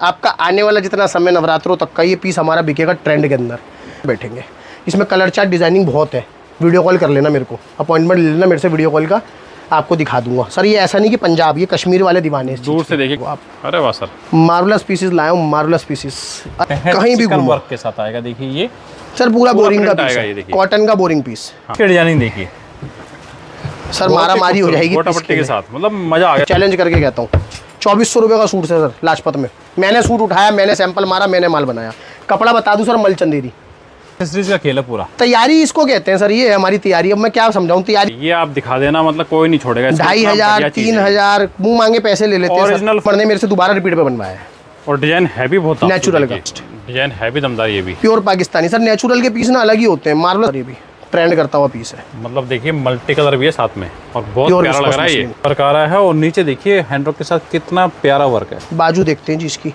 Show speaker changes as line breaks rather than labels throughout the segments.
आपका आने वाला जितना समय नवरात्रों तक का ये पीस हमारा बिकेगा ट्रेंड के अंदर। बैठेंगे इसमें कलर चार्ट डिज़ाइनिंग बहुत है, वीडियो कॉल कर लेना मेरे को, अपॉइंटमेंट ले लेना मेरे से वीडियो कॉल का, आपको दिखा दूंगा। सर ये ऐसा नहीं कि पंजाब, ये कश्मीर वाले दीवाने
दूर से देखिए आप। अरे वाह सर,
मार्वलस पीसेस लाया हूँ, मार्वलस पीसेस कहीं भी घूमो
वर्क के साथ आएगा। देखिए ये
सर पूरा बोरिंग का पीस
है,
है, कॉटन का बोरिंग पीस।
डिजाइनिंग देखिए
सर, मारा मारी हो जाएगी
पट्टी के साथ, मतलब मजा आ गया।
चैलेंज करके कहता हूँ 2400 रुपये का सूट है सर लाजपत में। मैंने सूट उठाया, मैंने सैंपल मारा, मैंने माल बनाया। कपड़ा बता दूं सर, मलचंदेरी
का खेल है पूरा।
तैयारी इसको कहते हैं सर, ये है हमारी तैयारी। अब मैं क्या समझाऊं तैयारी।
ये आप दिखा देना, मतलब कोई नहीं छोड़ेगा।
2500 3000 मुंह मांगे पैसे ले लेते हैं। ओरिजिनल पढ़ने मेरे से दोबारा रिपीट पे बनवाया है।
और डिजाइन हैवी बहुत
नेचुरल का
डिजाइन हैवी दमदार। ये भी
प्योर पाकिस्तानी सर, नेचुरल के पीस ना अलग ही होते हैं। मार्वल ये भी ट्रेंड करता हुआ पीस है।
मतलब देखिए मल्टी कलर भी है साथ में और बहुत प्यारा लग रहा है। ये वर्क आ रहा है और नीचे देखिए हैंडवर्क के साथ कितना प्यारा वर्क है। बाजू देखते हैं जी, इसकी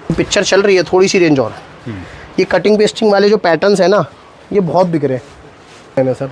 पिक्चर चल रही है, थोड़ी सी रेंज और। ये कटिंग पेस्टिंग वाले जो पैटर्न्स है ना, ये बहुत बिक रहे हैं ना सर।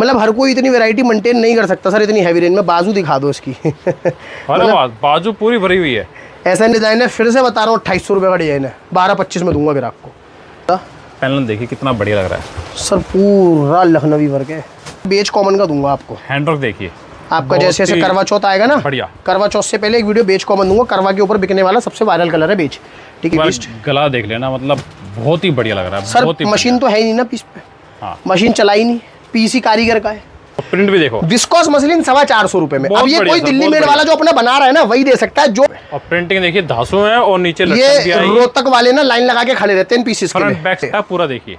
मतलब हर कोई इतनी वैरायटी मेंटेन नहीं कर सकता सर इतनी हैवी रेंज में। बाजू दिखा दो इसकी। अरे बाजू पूरी भरी हुई है।
ऐसा डिजाइन है, फिर से बता रहा हूँ 2800 रुपये का डिजाइन है, 12-25 में दूंगा ग्राहक को।
पैनल देखिए कितना बढ़िया लग रहा है
सर, पूरा लखनवी वर्क है। बेच कॉमन का दूंगा आपको।
हैंडवर्क देखिए
आपका जैसे जैसे करवा चौथ आएगा ना,
बढ़िया।
करवा चौथ से पहले एक वीडियो बेच कॉमन दूंगा। करवा के ऊपर बिकने वाला सबसे वायरल कलर है बेच। ठीक है,
गला देख लेना, मतलब बहुत ही बढ़िया लग रहा है
सर। मशीन तो है ही नहीं ना पीस पे। हाँ। मशीन चलाई नहीं, पीस ही कारीगर का है।
प्रिंट भी देखो,
विस्कोस मसलिन 450 रुपए में। अब ये कोई दिल्ली मेड वाला जो अपना बना रहा है ना, वही दे सकता है। जो
और प्रिंटिंग देखिए धासु है और नीचे
ये रोहतक वाले ना लाइन लगा के खड़े रहते हैं पीसेस के लिए।
पूरा देखिए,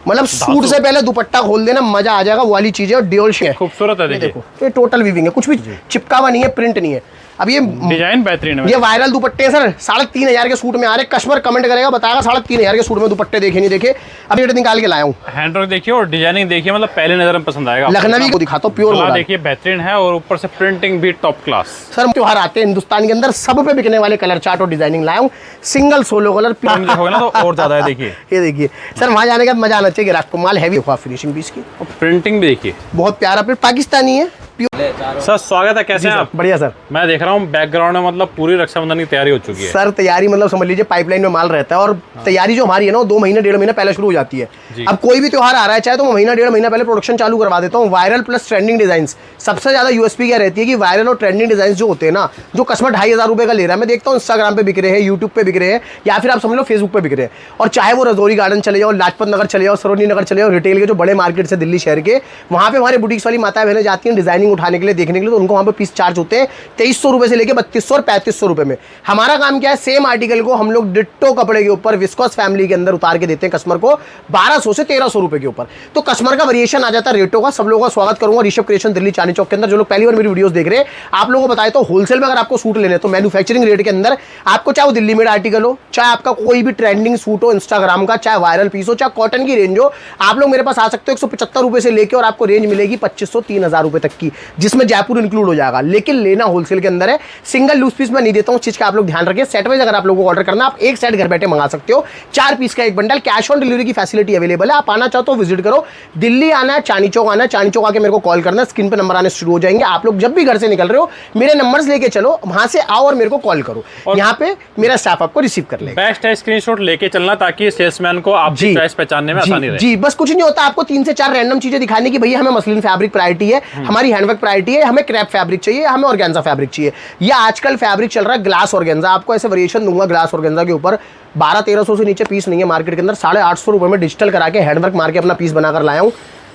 मतलब सूट से पहले दुपट्टा खोल देना, मजा आ जाएगा। वो वाली चीजें और ड्यूल शेड
खूबसूरत है। देखो
ये टोटल वीविंग है, कुछ भी चिपकावा नहीं है, प्रिंट नहीं है। अब ये
डिजाइन बेहतरीन है।
ये वायरल दुपट्टे सर 3500 के सूट में आ रहे। कस्टमर कमेंट करेगा, बताएगा 3500 के सूट में दुपट्टे देखे नहीं देखे। अब ये निकाल के लाया हूँ।
हैंडवर्क देखिए और डिजाइनिंग देखिए, मतलब पहले नजर में पसंद आएगा।
लखनवी को दिखाता हूँ, प्योर
देखिए बेहतरीन है और ऊपर से प्रिंटिंग भी टॉप क्लास।
सर त्योहार आते हैं हिंदुस्तान के अंदर, सब पे बिकने वाले कलर चार्ट और डिजाइनिंग लाया हूँ। सिंगल सोलो कलर
होगा ना तो और ज्यादा है। देखिए
ये देखिए सर, वहाँ जाने का मजा आना चाहिए ग्राहक को। माल हैवी फिनिशिंग भी इसकी,
प्रिंटिंग भी देखिए
बहुत प्यारा प्रिंट, पाकिस्तानी है।
सर स्वागत है, कैसे हैं आप?
बढ़िया सर।
मैं देख रहा हूँ बैकग्राउंड में मतलब पूरी रक्षाबंधन की तैयारी हो चुकी है।
सर तैयारी मतलब समझ लीजिए पाइपलाइन में माल रहता है। और तैयारी जो हमारी है ना, 2 महीने 1.5 महीना पहले शुरू हो जाती है। अब कोई भी त्योहार आ रहा है चाहे तो महीना 1.5 महीना पहले प्रोडक्शन चालू करवा देता हूँ। वायरल प्लस ट्रेंडिंग डिजाइन सबसे ज्यादा यूएसपी क्या रहती है कि वायरल और ट्रेंडिंग डिजाइन जो होते हैं ना, जो कस्टमर 2500 रुपये का ले रहा है, मैं देखता हूँ इंस्टाग्राम पे बिक रहे हैं, यूट्यूब पे बिक रहे हैं, या फिर आप समझ लो फेसबुक पे बिक रहे हैं। और चाहे वो रजौरी गार्डन चले जाओ, लाजपत नगर चले जाओ, सरोजनी नगर चले जाओ, रिटेल के जो बड़े मार्केट से दिल्ली शहर के, वहाँ पे हमारे बुटीक्स वाली माता बहनें जाती हैं डिजाइनिंग उठाने के लिए, देखने के लिए। तो उनको वहाँ पे पीस चार्ज होते हैं 2300 रुपये से लेकर 3200 और 3500 रुपये में। हमारा काम क्या है, सेम आर्टिकल को हम लोग डिट्टो कपड़े के ऊपर विस्कोस फैमिली के अंदर उतार के देते हैं कस्टमर को 1200 से 1300 रुपये के ऊपर। तो कस्टमर का वेरिएशन आ जाता है रेटों का। सब लोगों का स्वागत करूंगा ऋषभ क्रिएशन दिल्ली चांदनी चौक के अंदर। जो लोग पहली बार मेरी वीडियोस देख रहे हैं, आप लोगों को बताए तो होलसेल में अगर आपको सूट लेने तो मैन्युफैक्चरिंग रेट के अंदर आपको, चाहे वो दिल्ली मेड आर्टिकल हो, चाहे आपका कोई भी ट्रेंडिंग सूट हो इंस्टाग्राम का, चाहे वायरल पीस हो, चाहे कॉटन की रेंज हो, आप लोग मेरे पास आ सकते हो 175 रुपये से लेकर और आपको रेंज मिलेगी 2500-3000 रुपये तक की, जिसमें जयपुर इंक्लूड हो जाएगा। लेकिन लेना होलसेल के अंदर है, सिंगल लूज पीस में नहीं देता हूं। चीज का आप लोग ध्यान रखिए। सेट वाइज अगर आप लोगों को ऑर्डर करना, आप एक सेट घर बैठे मंगा सकते हो, 4 पीस का एक बंडल। कैश ऑन डिलीवरी की फैसिलिटी अवेलेबल है। आप आना चाहो तो विजिट करो। दिल्ली आना है, चांदनी चौक आना है, चांदनी चौक आके मेरे को कॉल करना, स्क्रीन पे नंबर आने शुरू हो जाएंगे। आप लोग जब भी घर से निकल रहे हो मेरे नंबर्स लेके चलो, वहां से आओ और मेरे को कॉल करो। यहाँ पे मेरा स्टाफ आपको रिसीव कर लेगा।
बेस्ट है स्क्रीनशॉट लेके चलना, ताकि सेल्समैन को आपकी चॉइस पहचानने में आसानी रहे।
जी बस कुछ नहीं होता, आपको 3 से 4 रैंडम चीजें दिखाने की। भैया हमें मसलिन फैब्रिक प्रायोरिटी है, हमारी हैंडवर्क प्रायोरिटी है, हमें क्रैप फैब्रिक चाहिए, हमें ऑर्गेन्जा फैब्रिक चाहिए। या आजकल फैब्रिक चल रहा है ग्लास ऑर्गेन्जा। आपको ऐसे वेरिएशन दूंगा ग्लास ऑर्गेन्जा के ऊपर। 1200-1300 से नीचे पीस नहीं है मार्केट के अंदर। 850 रुपये में डिजिटल करा के हैंडवर्क मार के अपना पीस बनाकर लाया हूँ।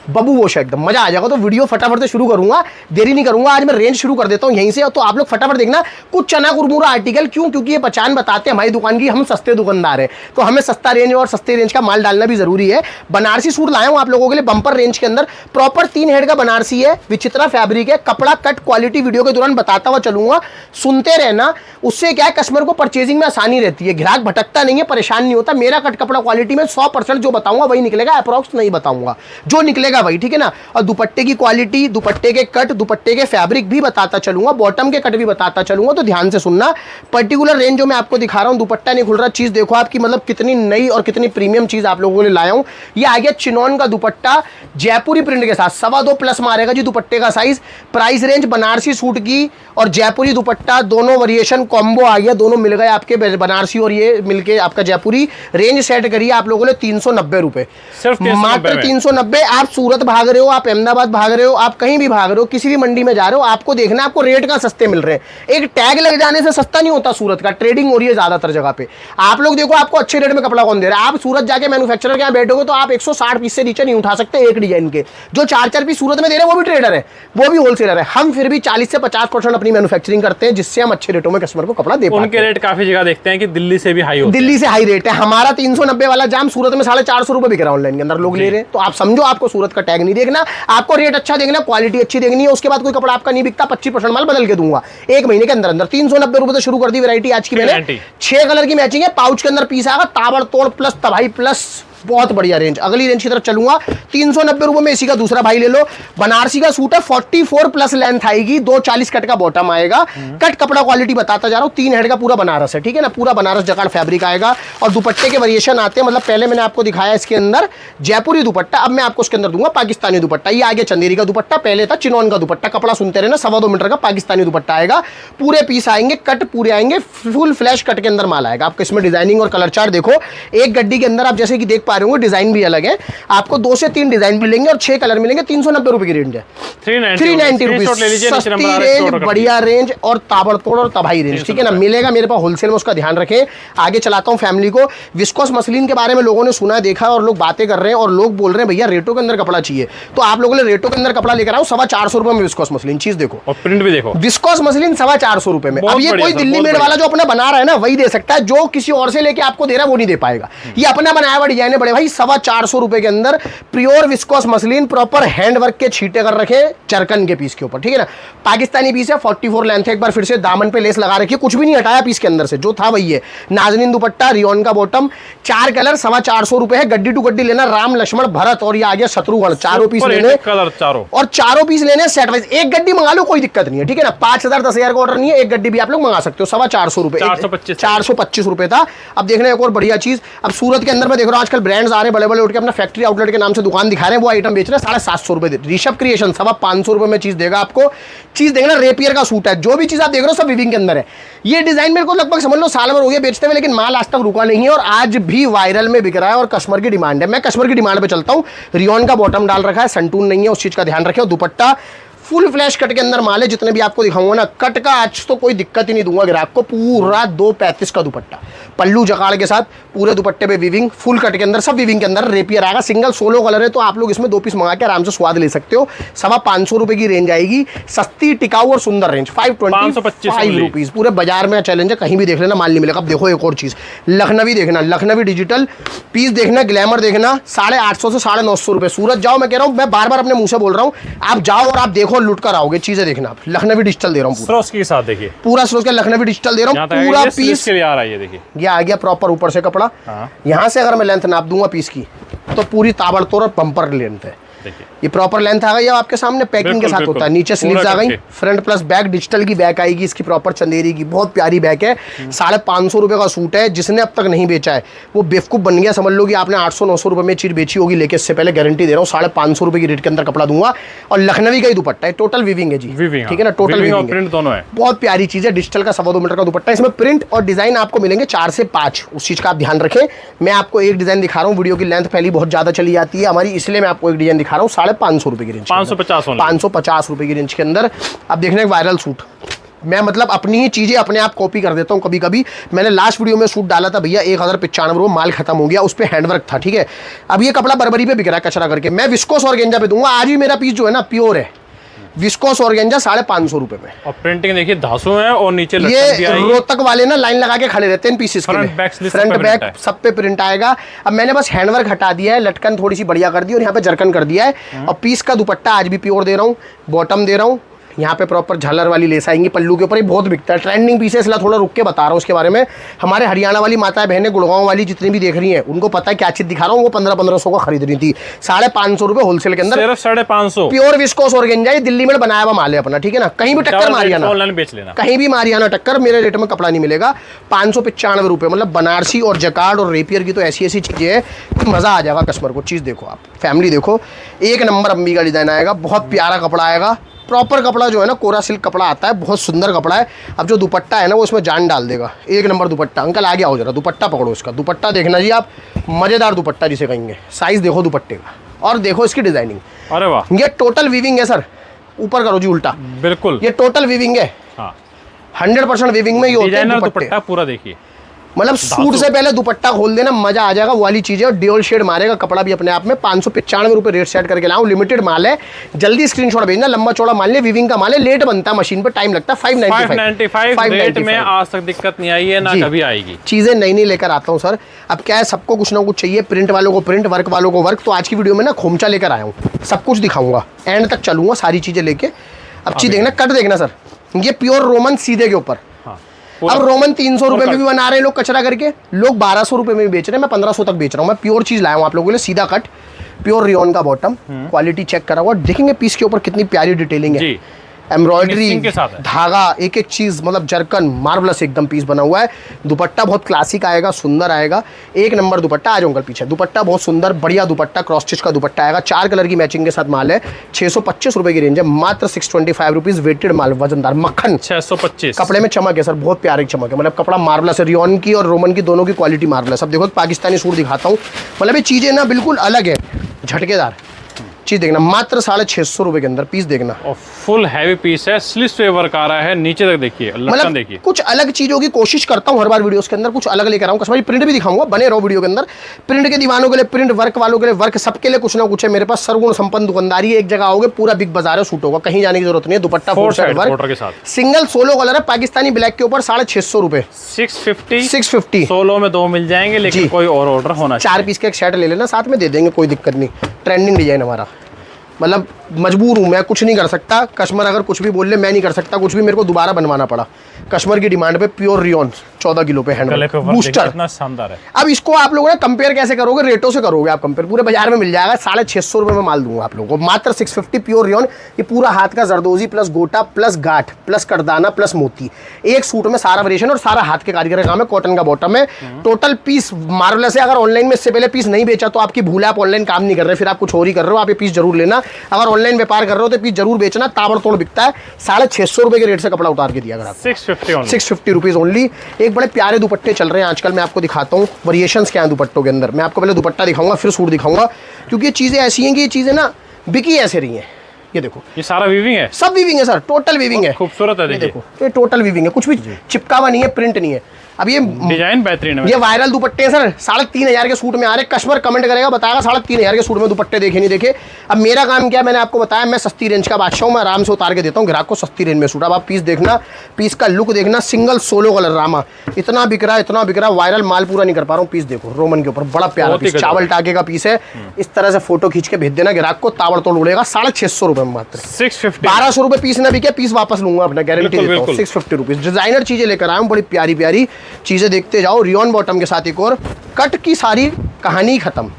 बबू वॉश एकदम मजा आ जाएगा। तो वीडियो फटाफट से शुरू करूंगा, देरी नहीं करूंगा। आज मैं रेंज शुरू कर देता हूं यहीं से, तो आप लोग फटाफट देखना। कुछ चना कुरमुरा आर्टिकल, क्यों? क्योंकि ये पहचान बताते हैं हमारी दुकान की, हम सस्ते दुकानदार हैं, तो हमें सस्ता रेंज और सस्ते रेंज का माल डालना भी जरूरी है। बनारसी सूट लाया हूं आप लोगों के लिए बंपर रेंज के अंदर। प्रॉपर 3 हेड का बनारसी है, विचित्रा फैब्रिक है, कपड़ा कट क्वालिटी वीडियो के दौरान बताता हुआ चलूंगा, सुनते रहना। उससे क्या है, कस्टमर को परचेजिंग में आसानी रहती है, ग्राहक भटकता नहीं है, परेशान नहीं होता। मेरा कट कपड़ा क्वालिटी में 100% जो बताऊंगा वही निकलेगा, अप्रॉक्स नहीं बताऊंगा। जो निकलेगा मिलेगा वही, ठीक है ना। और दुपट्टे की क्वालिटी, दुपट्टे के कट, दुपट्टे के फैब्रिक भी बताता चलूंगा, बॉटम के कट भी बताता चलूंगा, तो ध्यान से सुनना। पर्टिकुलर रेंज जो मैं आपको दिखा रहा हूं, दुपट्टा नहीं खुल रहा, चीज देखो आपकी, मतलब कितनी नई और कितनी प्रीमियम चीज आप लोगों के लिए लाया हूं। ये आ गया चिनॉन का दुपट्टा जयपुरी प्रिंट के साथ, 2.25 प्लस मारेगा जी दुपट्टे का size. Price range Banarasi suit की और जयपुरी दुपट्टा दोनों वेरिएशन कॉम्बो आ गया, दोनों मिल गए आपके, बनारसी और ये मिलके आपका जयपुरी। रेंज सेट करिए आप लोगों ने 390 रुपए, मात्र 390। आप सूरत भाग रहे हो, आप अहमदाबाद भाग रहे हो, आप कहीं भी भाग रहे हो, किसी भी मंडी में जा रहे हो, आपको देखना आपको रेट का सस्ते मिल रहे हैं। एक टैग लग जाने से सस्ता नहीं होता सूरत का, ट्रेडिंग हो रही है ज्यादातर जगह पे। आप लोग देखो आपको अच्छे रेट में कपड़ा कौन दे रहा है। आप सूरत जाके मैन्युफैक्चरर के यहाँ बैठोगे तो आप 160 पीस से नीचे नहीं उठा सकते एक डिजाइन के। जो 4-4 पीस सूरत में दे रहे हैं वो भी ट्रेडर है, वो भी होलसेलर है। हम फिर भी 40 से 50% अपनी मैन्युफैक्चरिंग करते हैं, जिससे हम अच्छे रेटों में कस्टमर को कपड़ा दे पाते हैं।
उनके रेट काफी जगह देखते हैं कि दिल्ली से भी हाई होते हैं।
दिल्ली से हाई रेट है। हमारा 390 वाला जाम सूरत में 450 रुपए बिक रहा है ऑनलाइन के अंदर, लोग ले रहे हैं। तो आप समझो, आपको सूरत का टैग नहीं देखना, आपको रेट अच्छा देखना, क्वालिटी अच्छी देखनी है। उसके बाद कोई कपड़ा आपका नहीं बिकता, 25% माल बदल के दूंगा 1 महीने के अंदर अंदर। 390 रुपए से शुरू कर दी वैरायटी आज की मैंने। 6 कलर की मैचिंग है, पाउच के अंदर पीस आएगा, ताबड़तोड़ प्लस तबाही प्लस, बहुत बढ़िया रेंज। अगली रेंज की तरफ चलूंगा, 390 रुपए में इसी का दूसरा भाई ले लो। बनारसी का सूट है, 44 प्लस लेंथ आएगी, 240 कट का बॉटम आएगा। कट कपड़ा क्वालिटी बताता जा रहा हूं, 3 हेड का पूरा बनारस है, ठीक है ना, पूरा बनारस जकार्ड फैब्रिक आएगा। और दुपट्टे के वेरिएशन आते हैं, मतलब पहले मैंने आपको दिखाया इसके अंदर जयपुरी दुपट्टा, अब मैं आपको इसके अंदर दूंगा पाकिस्तानी दुपट्टा। ये आगे चंदेरी का दुपट्टा, पहले था चिनॉन का दुपट्टा। कपड़ा सुनते रहना, 2.25 मीटर का पाकिस्तानी दुपट्टा आएगा। पूरे पीस आएंगे, कट पूरे आएंगे, फुल फ्लैश कट के अंदर माल आएगा। आपको इसमें डिजाइनिंग और कलर चार्ट देखो, एक गड्डी के अंदर आप जैसे कि देख पा रहे होंगे, डिजाइन भी अलग है। आपको 2 से 3 डिजाइन मिलेंगे और 6 कलर मिलेंगे। 390 रुपए की रेंज है,
390
रुपीज, सस्ती रेंज, बढ़िया रेंज और ताबड़तोड़ और तबाही रेंज, ठीक है ना। मिलेगा मेरे पास होलसेल में, उसका ध्यान रखें। आगे चलाता हूं फैमिली को। विस्कोस मसलिन के बारे में लोगों ने सुना, देखा और लोग बातें कर रहे हैं, और लोग बोल रहे हैं भैया रेटो के अंदर कपड़ा चाहिए, तो आप लोगों ने रेटो के अंदर कपड़ा लेकर आओ। 425 रुपए में विस्कोस मसलिन, चीज देखो
और प्रिंट भी देखो।
विस्कोस मसलिन 425 रुपए में। अब ये कोई दिल्ली मेड वाला जो अपना बना रहा है ना, वही दे सकता है, जो किसी और से लेके आपको दे रहा है वो नहीं दे पाएगा। ये अपना बनाया हुआ डिजाइन है बड़े भाई, 425 रुपए के अंदर pure viscous muslin, proper handwork के छींटे कर रखे चरकन के पीस के ऊपर, ठीक है ना। पाकिस्तानी पीस है, 44 लेंथ है। एक बार फिर से दामन पे लेस लगा रखी है, कुछ भी नहीं हटाया पीस के अंदर से, जो था वही है। नाजनीन दुपट्टा, रियोन का बॉटम, 4 कलर, 425 रुपए है। गड्डी टू गड्डी लेना, राम लक्ष्मण भरत और ये आ गया शत्रुघ्न, चारों पीस लेने,
कलर चारों,
और चारों पीस लेने सेट वाइज। एक गड्डी मंगा लो, कोई दिक्कत नहीं है, ठीक है ना। 5000 10,000 का ऑर्डर नहीं है, एक गड्डी भी आप लोग मंगा सकते हो। 425 रुपए, 425 रुपए था। अब देखना एक और बढ़िया चीज, अब सूरत के अंदर मैं देख रहा हूँ आजकल ब्रांड्स आ रहे बड़े बड़े उठ के, अपना फैक्ट्री आउटलेट के नाम से दुकान दिखा रहे हैं, वो आइटम बेच रहे हैं 750 रुपए। ऋषभ क्रिएशन 525 रुपए में चीज देगा आपको। चीज देखना, रेपियर का सूट है, जो भी चीज आप देख रहे हो सब विविंग के अंदर है। ये डिजाइन मेरे को लगभग समझ लो साल भर हो गया बेचते हुए, लेकिन माल आज तक रुका नहीं है और आज भी वायरल में बिक रहा है और कस्टमर की डिमांड है। मैं कस्टमर की डिमांड पे चलता हूँ। रियोन का बॉटम डाल रखा है, संटून नहीं है, उस चीज का ध्यान रखें। और दुपट्टा फुल फ्लैश कट के अंदर माल है, जितने भी आपको दिखाऊंगा ना, कट का आज तो कोई दिक्कत ही नहीं दूंगा ग्राहक को। पूरा 235 का दुपट्टा, पल्लू जकाड़ के साथ, पूरे दुपट्टे पे विविंग, फुल कट के अंदर, सब विविंग के अंदर। रेपियर आएगा, सिंगल सोलो कलर है, तो आप लोग इसमें 2 पीस मंगा के आराम से स्वाद ले सकते हो। 525 रुपए की रेंज आएगी, सस्ती टिकाऊ और सुंदर रेंज। 525 रुपीज, पूरे बाजार में चैलेंज है, कहीं भी देख लेना माल नहीं मिलेगा। अब देखो एक और चीज, लखनवी देखना, लखनवी डिजिटल पीस देखना, ग्लैमर देखना, 850 से 950 रुपए। सूरत जाओ, मैं कह रहा हूँ, मैं बार बार अपने मुंह से बोल रहा हूँ, आप जाओ और आप देखो, लुट कर आओगे। चीजें देखना, आप लखनवी डिजिटल दे रहा हूँ,
पूरा के साथ देखिए,
पूरा सोच के लखनवी डिजिटल दे रहा हूँ, पूरा पीस
के लिए आ रहा है। ये देखिए,
ये आ गया प्रॉपर ऊपर से कपड़ा। यहाँ से अगर मैं लेंथ नाप दूंगा पीस की, तो पूरी ताबड़तोड़ और बम्पर लेंथ है। ये प्रॉपर लेंथ आ गई, आपके सामने पैकिंग के साथ होता है। नीचे स्लीव्स आ गई, फ्रंट प्लस बैक, डिजिटल की बैक आएगी इसकी, प्रॉपर चंदेरी की, बहुत प्यारी बैक है। 550 रुपए का सूट है। जिसने अब तक नहीं बेचा है वो बेवकूफ बन गया, समझ लो कि आपने 800-900 रुपए में चीज बेची होगी, लेके इससे पहले गारंटी दे रहा हूँ। 550 रुपए की रेट के अंदर कपड़ा दूंगा। और लखनवी का ही दुपट्टा है, टोटल विविंग है जी, ठीक है ना, टोटल विविंग
प्रिंट दोनों है।
बहुत प्यारी चीज है। डिजिटल का 2.25 मीटर का दुपट्टा, इसमें प्रिंट और डिजाइन आपको मिलेंगे 4 से 5, उस चीज का आप ध्यान रखें। मैं आपको एक डिजाइन दिखा रहा हूँ, वीडियो की लेंथ पहली बहुत ज्यादा चली जाती है हमारी, इसलिए मैं आपको एक डिजाइन दिखा रहा हूँ 550 रुपए की रेंज, 550 रुपए की रेंज के अंदर। अब देखने एक वायरल सूट, मैं मतलब अपनी ही चीजें अपने आप कॉपी कर देता हूँ कभी कभी। मैंने लास्ट वीडियो में सूट डाला था भैया, 1095 रुपये, माल खत्म हो गया, उस पर हैंडवर्क था, ठीक है। अब ये कपड़ा बर्बरी पे बिक रहा है कचरा करके, मैं विस्कोस ऑर्गेंजा पे दूंगा। आज भी मेरा पीस जो है ना प्योर है, विस्कोस ऑर्गेंजा 550 रुपए में।
और प्रिंटिंग देखिए, धासु है और नीचे
ये रोहतक वाले ना लाइन लगा के खड़े रहते हैं पीसेस के लिए, फ्रंट बैक सब पे प्रिंट आएगा। अब मैंने बस हैंडवर्क हटा दिया है, लटकन थोड़ी सी बढ़िया कर दी और यहाँ पे जरकन कर दिया है। और पीस का दुपट्टा आज भी प्योर दे रहा हूँ, बॉटम दे रहा हूँ, यहाँ पे प्रॉपर झालर वाली लेस आएंगी पल्लू के ऊपर, ये बहुत बिकता है, ट्रेंडिंग पीस है, इसलिए थोड़ा रुक के बता रहा हूँ उसके बारे में। हमारे हरियाणा वाली माताएं बहनें, गुड़गांव वाली जितनी भी देख रही हैं, उनको पता है क्या चीज दिखा रहा हूँ। वो 1500 का खरीद रही थी, 550 रुपए होलसेल के अंदर,
सिर्फ 550।
प्योर विस्कोस ऑर्गेंजा, ये दिल्ली में बनाया हुआ माल है अपना, ठीक है ना। कहीं भी टक्कर मारियाना,
ऑनलाइन बेच लेना,
कहीं भी मारियाना टक्कर, मेरे रेट में कपड़ा नहीं मिलेगा। 595 रुपए, मतलब बनारसी और जकार्ड और रेपियर की तो ऐसी ऐसी चीजें हैं कि मजा आ जाएगा कस्टमर को। चीज देखो आप, फैमिली देखो, एक नंबर अम्मी का डिजाइन आएगा, बहुत प्यारा कपड़ा आएगा। प्रॉपर कपड़ा जो है ना, कोरा सिल्क कपड़ा आता है, बहुत सुंदर कपड़ा है। अब जो दुपट्टा है ना, वो इसमें जान डाल देगा, एक नंबर दुपट्टा। अंकल आगे आओ जरा, दुपट्टा पकड़ो इसका, दुपट्टा देखना जी आप, मजेदार दुपट्टा जिसे कहेंगे। साइज देखो दुपट्टे का, और देखो इसकी डिजाइनिंग,
अरे वाह,
ये टोटल वीविंग है सर। ऊपर करो जी उल्टा,
बिल्कुल
ये टोटल वीविंग है,
हाँ
100% वीविंग में ये होते हैं
दुपट्टा पूरा देखिए,
मतलब सूट से पहले दुपट्टा खोल देना, मजा आ जाएगा। वो वाली चीजें, और ड्यूल शेड मारेगा कपड़ा भी अपने आप में। 595 रुपए रेट सेट करके लाऊं, लिमिटेड माल है, जल्दी स्क्रीनशॉट भेजना। लंबा चौड़ा माल है, वीविंग का माल है, लेट बनता है, मशीन पे टाइम लगता है।
595 रेट में आज तक दिक्कत नहीं आई है, ना कभी आएगी।
चीजें नई नई लेकर आता हूँ सर। अब क्या है, सबको कुछ ना कुछ चाहिए, प्रिंट वालों को प्रिंट, वर्क वालों को वर्क। तो आज की वीडियो में ना खोमचा लेकर आया हूँ, सब कुछ दिखाऊंगा, एंड तक चलूंगा सारी चीजें लेके। अब चीज देखना, कट देखना सर, ये प्योर रोमन सीधे के ऊपर। अब रोमन 300 रुपए में भी बना रहे हैं लोग कचरा करके, लोग 1200 रुपए में भी बेच रहे हैं, मैं 1500 तक बेच रहा हूँ। मैं प्योर चीज लाया हूँ आप लोगों के लिए, सीधा कट, प्योर रियोन का बॉटम, क्वालिटी चेक करा हुआ। देखेंगे पीस के ऊपर कितनी प्यारी डिटेलिंग है, एम्ब्रॉयडरी, धागा, एक एक चीज, मतलब जरकन मार्वलस एकदम पीस बना हुआ है। दुपट्टा बहुत क्लासिक आएगा, सुंदर आएगा, एक नंबर दुपट्टा। आ जाओ अंकल पीछे, दुपट्टा बहुत सुंदर बढ़िया दुपट्टा, क्रॉस स्टिच का दुपट्टा आएगा, 4 कलर की मैचिंग के साथ माल है। 625 रुपए की रेंज है, मात्र 625 रुपीज, वेटेड माल, वजनदार मक्खन।
625
कपड़े में चमक है सर, बहुत प्यारी चमक है, मतलब कपड़ा मार्वलस है। रियोन की और रोमन की दोनों की क्वालिटी मार्वलस। अब देखो पाकिस्तानी सूट दिखाता हूँ, मतलब ये चीजें ना बिल्कुल अलग है, झटकेदार चीज देखना, मात्र 650 रुपए के अंदर पीस देखना,
और फुल हैवी पीस है, स्लिट पे वर्क आ रहा है, नीचे तक देखिए, लटकन देखिए।
कुछ अलग चीजों की कोशिश करता हूँ हर बार वीडियोस के अंदर, कुछ अलग लेकर आऊँ। कस्टमर प्रिंट भी दिखाऊंगा, बने रहो वीडियो के अंदर। प्रिंट के दीवानों के लिए प्रिंट, वर्क वालों के लिए वर्क, सबके लिए कुछ ना कुछ है मेरे पास। सर्वगुण संपन्न दुकानदारी है, एक जगह आओगे पूरा बिग बाजार है सूट होगा, कहीं जाने की जरूरत नहीं है। दुपट्टा
बॉर्डर के साथ,
सिंगल सोलो कलर है, पाकिस्तानी ब्लैक के ऊपर 650 रुपए,
650 सोलो में 2 मिल जाएंगे, लेकिन कोई और ऑर्डर होना,
4 पीस का एक सेट ले लेना, साथ में दे देंगे, कोई दिक्कत नहीं। ट्रेंडिंग डिजाइन हमारा, मतलब मजबूर हूँ मैं, कुछ नहीं कर सकता। कस्टमर अगर कुछ भी बोल ले, मैं नहीं कर सकता कुछ भी, मेरे को दोबारा बनवाना पड़ा कस्टमर की डिमांड पे। प्योर रियोन 14 किलो पे हैंड बूस्टर,
इतना शानदार है।
अब इसको आप लोगों ने कंपेयर कैसे करोगे, रेटों से करोगे आप कंपेयर, पूरे बाजार में मिल जाएगा। 650 रुपए में माल दूंगा आप लोगों को, मात्र 650 प्योर रियोन। ये पूरा हाथ का जरदोजी प्लस गोटा प्लस गाठ प्लस करदाना प्लस मोती, एक सूट में सारा वेरिएशन, और सारा हाथ के कारीगर का काम है। कॉटन का बॉटम है, टोटल पीस मार्वलस है। अगर ऑनलाइन में इससे पहले पीस नहीं बेचा तो आपकी भूल है, आप ऑनलाइन काम नहीं कर रहे, फिर आप कुछ और ही कर रहे हो। आप ये पीस जरूर लेना, अगर ऑनलाइन व्यापार कर रहे हो तो पीस जरूर बेचना, ताबड़तोड़ बिकता है। 650 रुपए के रेट से कपड़ा उतार के दिया, अगर 650 रुपीज ओनली। एक बड़े प्यारे दुपट्टे चल रहे हैं आजकल, मैं आपको दिखाता हूँ वेरिएशंस क्या है दुपट्टों के अंदर। मैं आपको पहले दुपट्टा दिखाऊंगा, फिर सूट दिखाऊंगा, क्योंकि ये चीजें ऐसी हैं कि ये चीजें ना बिकी ऐसे रही हैं। ये देखो,
ये सारा वीविंग है,
सब वीविंग है सर, टोटल वीविंग है,
खूबसूरत है।
देखो ये टोटल वीविंग है, कुछ भी चिपका हुआ नहीं है, प्रिंट नहीं है। अब ये
डिजाइन बेहतरीन है,
ये वायरल दुपट्टे हैं सर, 3500 के सूट में आ रहे। कस्टमर कमेंट करेगा, बताएगा 3500 के सूट में दुपट्टे देखे नहीं देखे। अब मेरा काम क्या है, मैंने आपको बताया, मैं सस्ती रेंज का बादशाह हूं, मैं आराम से उतार के देता हूं ग्राहक को सस्ती रेंज में सूट। अब आप पीस देखना, पीस का लुक देखना, सिंगल सोलो कलर रामा, इतना बिक रहा, वायरल माल पूरा नहीं कर पा रहा हूँ। पीस देखो रोमन के ऊपर, बड़ा प्यारा पीस, चावल टाके का पीस है। इस तरह से फोटो खींच के भेज देना ग्राहक को, ताबड़तोड़ उड़ेगा। 650 रुपए में मात्र
650,
1200 रुपए पीस ना बिके, पीस वापस लूंगा अपना, गारंटी देता हूं। 650 रुपीज डिजाइनर चीजें लेकर आया हूं, बड़ी प्यारी प्यारी चीजें देखते जाओ। रियोन बॉटम के साथ एक और कट की सारी कहानी खत्म।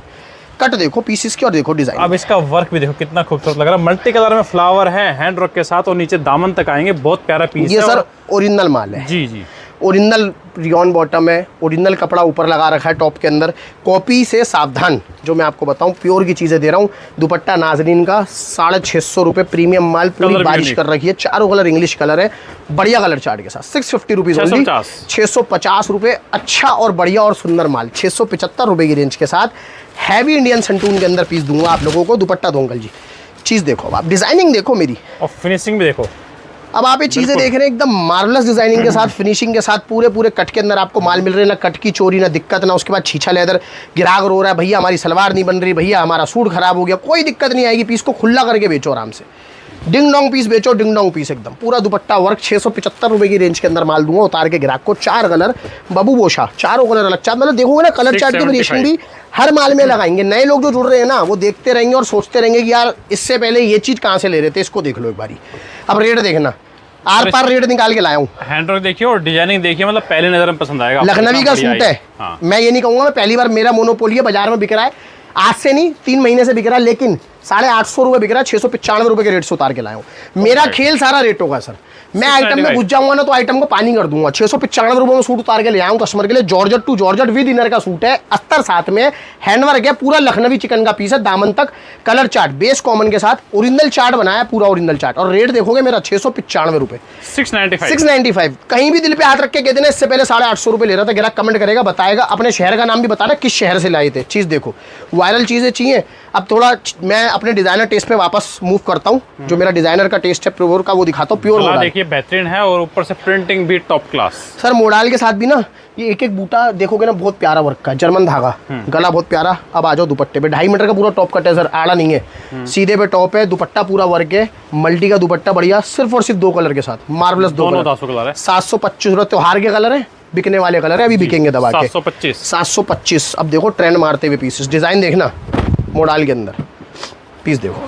कट देखो पीसेस की, और देखो डिजाइन।
अब इसका वर्क भी देखो कितना खूबसूरत लग रहा है, मल्टी कलर में फ्लावर है, हैंड वर्क के साथ, और नीचे दामन तक आएंगे, बहुत प्यारा पीस है।
ये सर ओरिजिनल माल है,
जी जी,
ओरिजिनल रियोन बॉटम है, ओरिजिनल कपड़ा ऊपर लगा रखा है टॉप के अंदर। कॉपी से सावधान, जो मैं आपको बताऊं, प्योर की चीजें दे रहा हूं। दुपट्टा नाजरीन का 650 रुपए, प्रीमियम माल, पूरी बारिश कर रखी है, चारों कलर इंग्लिश कलर है, बढ़िया कलर चार्ट के साथ। 650 रुपीज ओनली, 650 रुपए। अच्छा और बढ़िया और सुंदर माल 675 रुपए की रेंज के साथ, हैवी इंडियन संटून के अंदर पीस दूंगा आप लोगों को। दुपट्टा दो अंकल जी, चीज देखो आप, डिजाइनिंग देखो मेरी,
और फिनिशिंग भी देखो।
अब आप ये चीजें देख रहे हैं एकदम मार्वलस डिजाइनिंग के साथ, फिनिशिंग के साथ, पूरे कट के अंदर आपको माल मिल रहे हैं। ना कट की चोरी, ना दिक्कत, ना उसके बाद छीछा लेदर। ग्राहक रो रहा है, भैया हमारी सलवार नहीं बन रही, भैया हमारा सूट खराब हो गया, कोई दिक्कत नहीं आएगी। पीस को खुला करके बेचो आराम से, डिंग डोंग पीस बेचो, डिंग डोंग पीस एकदम। पूरा दुपट्टा वर्क, 675 रुपए की रेंज के अंदर माल दूंगा उतार के ग्राहक को। 4 कलर बबू बोशा, चारों कलर अलग चार्ट, मतलब देखोगे ना कलर चार्ट की वेरिएशन भी हर माल में लगाएंगे। नए लोग जो जुड़ रहे हैं ना, वो देखते रहेंगे और सोचते रहेंगे कि यार इससे पहले ये चीज़ कहाँ से ले रहे थे, इसको देख लो एक बारी। अब रेट देखना, आर पार रेट निकाल के लाया हूँ।
हैंडवर्क देखिए और डिजाइनिंग देखिए, मतलब पहले नजर में पसंद आएगा।
लखनवी का सूट है।
हाँ।
मैं ये नहीं कहूँगा मैं पहली बार, मेरा मोनोपोली है, बाजार में बिक रहा है, आज से नहीं 3 महीने से बिक रहा है, लेकिन 850 रुपये बिक रहा है, 695 रुपये के रेट से उतार के लाया हूँ। मेरा खेल सारा रेटों का सर, मैं आइटम में घुस जाऊंगा ना तो आइटम को पानी कर दूंगा। 695 रुपये में सूट उतार के ले आऊँ कस्टमर के लिए। Georgette to georgette with inner का सूट है, अस्तर साथ में, हैंडवर्क है, पूरा लखनवी चिकन का पीस है, दामन तक कलर चार्ट बेस कॉमन के साथ ओरिजिनल चार्ट बनाया, पूरा ओरिजिनल चार्ट। और रेट देखोगे मेरा 695 रुपये, 695। कहीं भी दिल पे हाथ रख के कहते ना इससे पहले 850 रुपये ले रहा था, ग्राहक कमेंट करेगा, बताएगा, अपने शहर का नाम भी बताना किस शहर से लाए थे। चीज़ देखो, वायरल चीज़ें चाहिए। अब थोड़ा मैं अपने डिजाइनर टेस्ट पे वापस मूव करता हूँ, जो मेरा डिजाइनर का टेस्ट है प्योर का वो दिखाता हूँ। प्योर
देखिए बेहतरीन है और ऊपर से प्रिंटिंग भी टॉप क्लास
सर। मोडाल के साथ भी ना ये एक एक बूटा देखोगे ना, बहुत प्यारा वर्क का, जर्मन धागा, गला बहुत प्यारा। अब आ जाओ दुपट्टे पे, 2.5 मीटर का पूरा टॉप कट है सर, आड़ा नहीं है, सीधे पे टॉप है, दुपट्टा पूरा वर्क है, मल्टी का दुपट्टा बढ़िया, सिर्फ और सिर्फ 2 कलर के साथ, मार्वलस 2 कलर है। 725 रुपये त्योहार के कलर है, बिकने वाले कलर है, अभी बिकेंगे दबा के। 725। अब देखो ट्रेंड मारते हुए पीसेस, डिजाइन देखना मोडाल के अंदर, पीस देखो,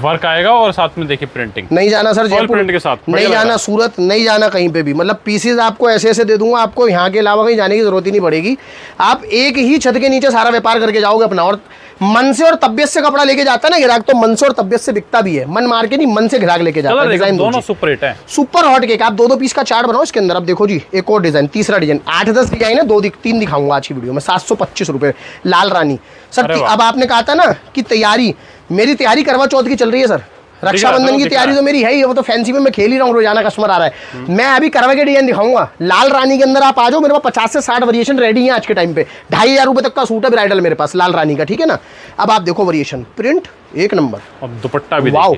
वर्क आएगा और साथ में देखिए प्रिंटिंग।
नहीं जाना सर जयपुर
प्रिंट के साथ,
नहीं जाना सूरत, नहीं जाना कहीं पे भी, मतलब पीसेस आपको ऐसे ऐसे दे दूंगा, आपको यहाँ के अलावा कहीं जाने की जरूरत ही नहीं पड़ेगी। आप एक ही छत के नीचे सारा व्यापार करके जाओगे अपना, और मन से और तबियत से कपड़ा लेके जाता है ना ग्राहक, तो मन से और तबियत से बिकता भी है, मन मार के नहीं, मन से ग्राहक लेके जाता है। डिजाइन
दोनों सुपर हिट है,
सुपर हॉट केक। आप 2-2 पीस का चार्ट बनाओ इसके अंदर। अब देखो जी एक और डिजाइन, तीसरा डिजाइन, 8-10 डिजाइन है, 3 दिखाऊंगा आज की वीडियो में। 725 रुपये, लाल रानी सर। अब आपने कहा था ना कि तैयारी, मेरी तैयारी करवा चौथ की चल रही है सर, रक्षाबंधन की तैयारी तो मेरी है ही, वो तो फैंसी में मैं खेल ही रहा हूँ, रोजाना कस्टमर आ रहा है। मैं अभी करवा के डिजाइन दिखाऊंगा, लाल रानी के अंदर आप आ जाओ, मेरे पास 50 से 60 वेरिएशन रेडी है आज के टाइम पे। 2500 रुपये तक का सूट है ब्राइडल मेरे पास, लाल रानी का, ठीक है ना। अब आप देखो वेरिएशन, प्रिंट एक नंबर,
और दुपट्टा भी
वाओ,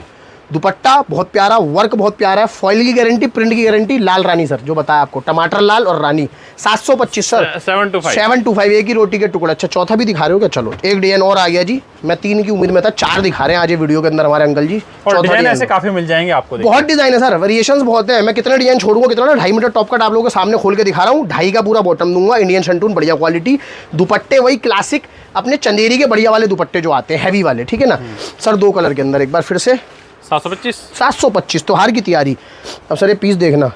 दुपट्टा बहुत प्यारा, वर्क बहुत प्यारा है, फॉइल की गारंटी, प्रिंट की गारंटी, लाल रानी सर जो बताया आपको, टमाटर लाल और रानी। 725 सर, 725, एक ही रोटी के टुकड़े। अच्छा चौथा भी दिखा रहे हो क्या? चलो एक डिजाइन और आ गया जी, मैं 3 की उम्मीद में था, 4 दिखा रहे हैं आज ये वीडियो के अंदर हमारे अंकल जी।
और डिजाइन ऐसे काफी मिल जाएंगे आपको,
बहुत डिजाइन है सर, वेरिएशंस बहुत है। मैं कितने डिजाइन छोड़ूंगा, कितना 2.5 मीटर टॉप कट आप लोगों के सामने खोल के दिखा रहा हूँ। 2.5 का पूरा बॉटम दूंगा, इंडियन शंटून बढ़िया क्वालिटी, दुपट्टे वही क्लासिक अपने चंदेरी के बढ़िया वाले दुपट्टे जो आते हैं हैवी वाले, ठीक है ना सर। 2 कलर के अंदर, एक बार फिर से 725 त्योहार की तैयारी। अब सर ये पीस देखना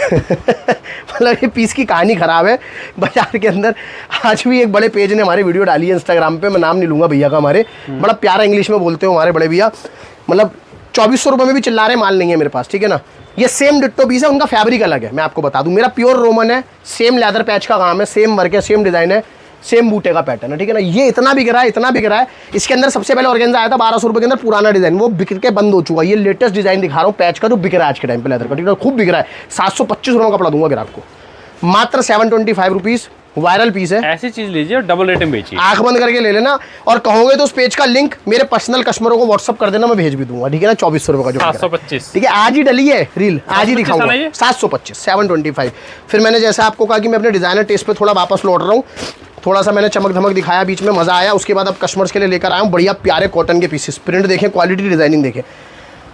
मतलब ये पीस की कहानी खराब है बाजार के अंदर। आज भी एक बड़े पेज ने हमारे वीडियो डाली है इंस्टाग्राम पे, मैं नाम नहीं लूंगा भैया का, हमारे बड़ा प्यारा इंग्लिश में बोलते हो हमारे बड़े भैया, मतलब 2400 रुपये में भी चिल्ला रहे, माल नहीं है मेरे पास, ठीक है ना। ये सेम डिट्टो पीस है, उनका फैब्रिक अलग है, मैं आपको बता दूं। मेरा प्योर रोमन है, सेम लेदर पैच का काम है, सेम वर्क है, सेम डिजाइन है, सेम बूटे का पैटर्न है, ठीक है ना। ये इतना बिक रहा है, इतना बिक रहा है। इसके अंदर सबसे पहले ऑर्गेन्जा आया था 1200 रुपये के अंदर, पुराना डिजाइन, वो बिक के बंद हो चुका है। ये लेटेस्ट डिजाइन दिखा रहा हूँ पैच का, जो बिक रहा है आज के टाइम पे लेदर का, ठीक है, खूब बिक रहा है। 725 रुपये का कपड़ा दूंगा ग्राहक को, मात्र 725 रुपीज़। वायरल पीस है,
ऐसी चीज लीजिए और डबल रेटिंग बेचिए,
आंख बंद करके ले लेना। और कहोगे तो उस पेज का लिंक मेरे पर्सनल कस्टमरों को व्हाट्सअप कर देना, मैं भेज भी दूंगा, ठीक है ना। 2400 रुपये का जो
725,
ठीक है, आज ही डली है रील, आज ही दिखाऊंगा। 725, 725। फिर मैंने जैसा आपको कहा कि मैं अपने डिजाइनर टेस्ट पे थोड़ा वापस लौट रहा हूँ, थोड़ा सा मैंने चमक धमक दिखाया, बीच में मजा आया, उसके बाद अब कस्टमर्स के लिए लेकर आया हूँ बढ़िया प्यारे कॉटन के पीसेस। प्रिंट देखें, क्वालिटी, डिजाइनिंग देखें।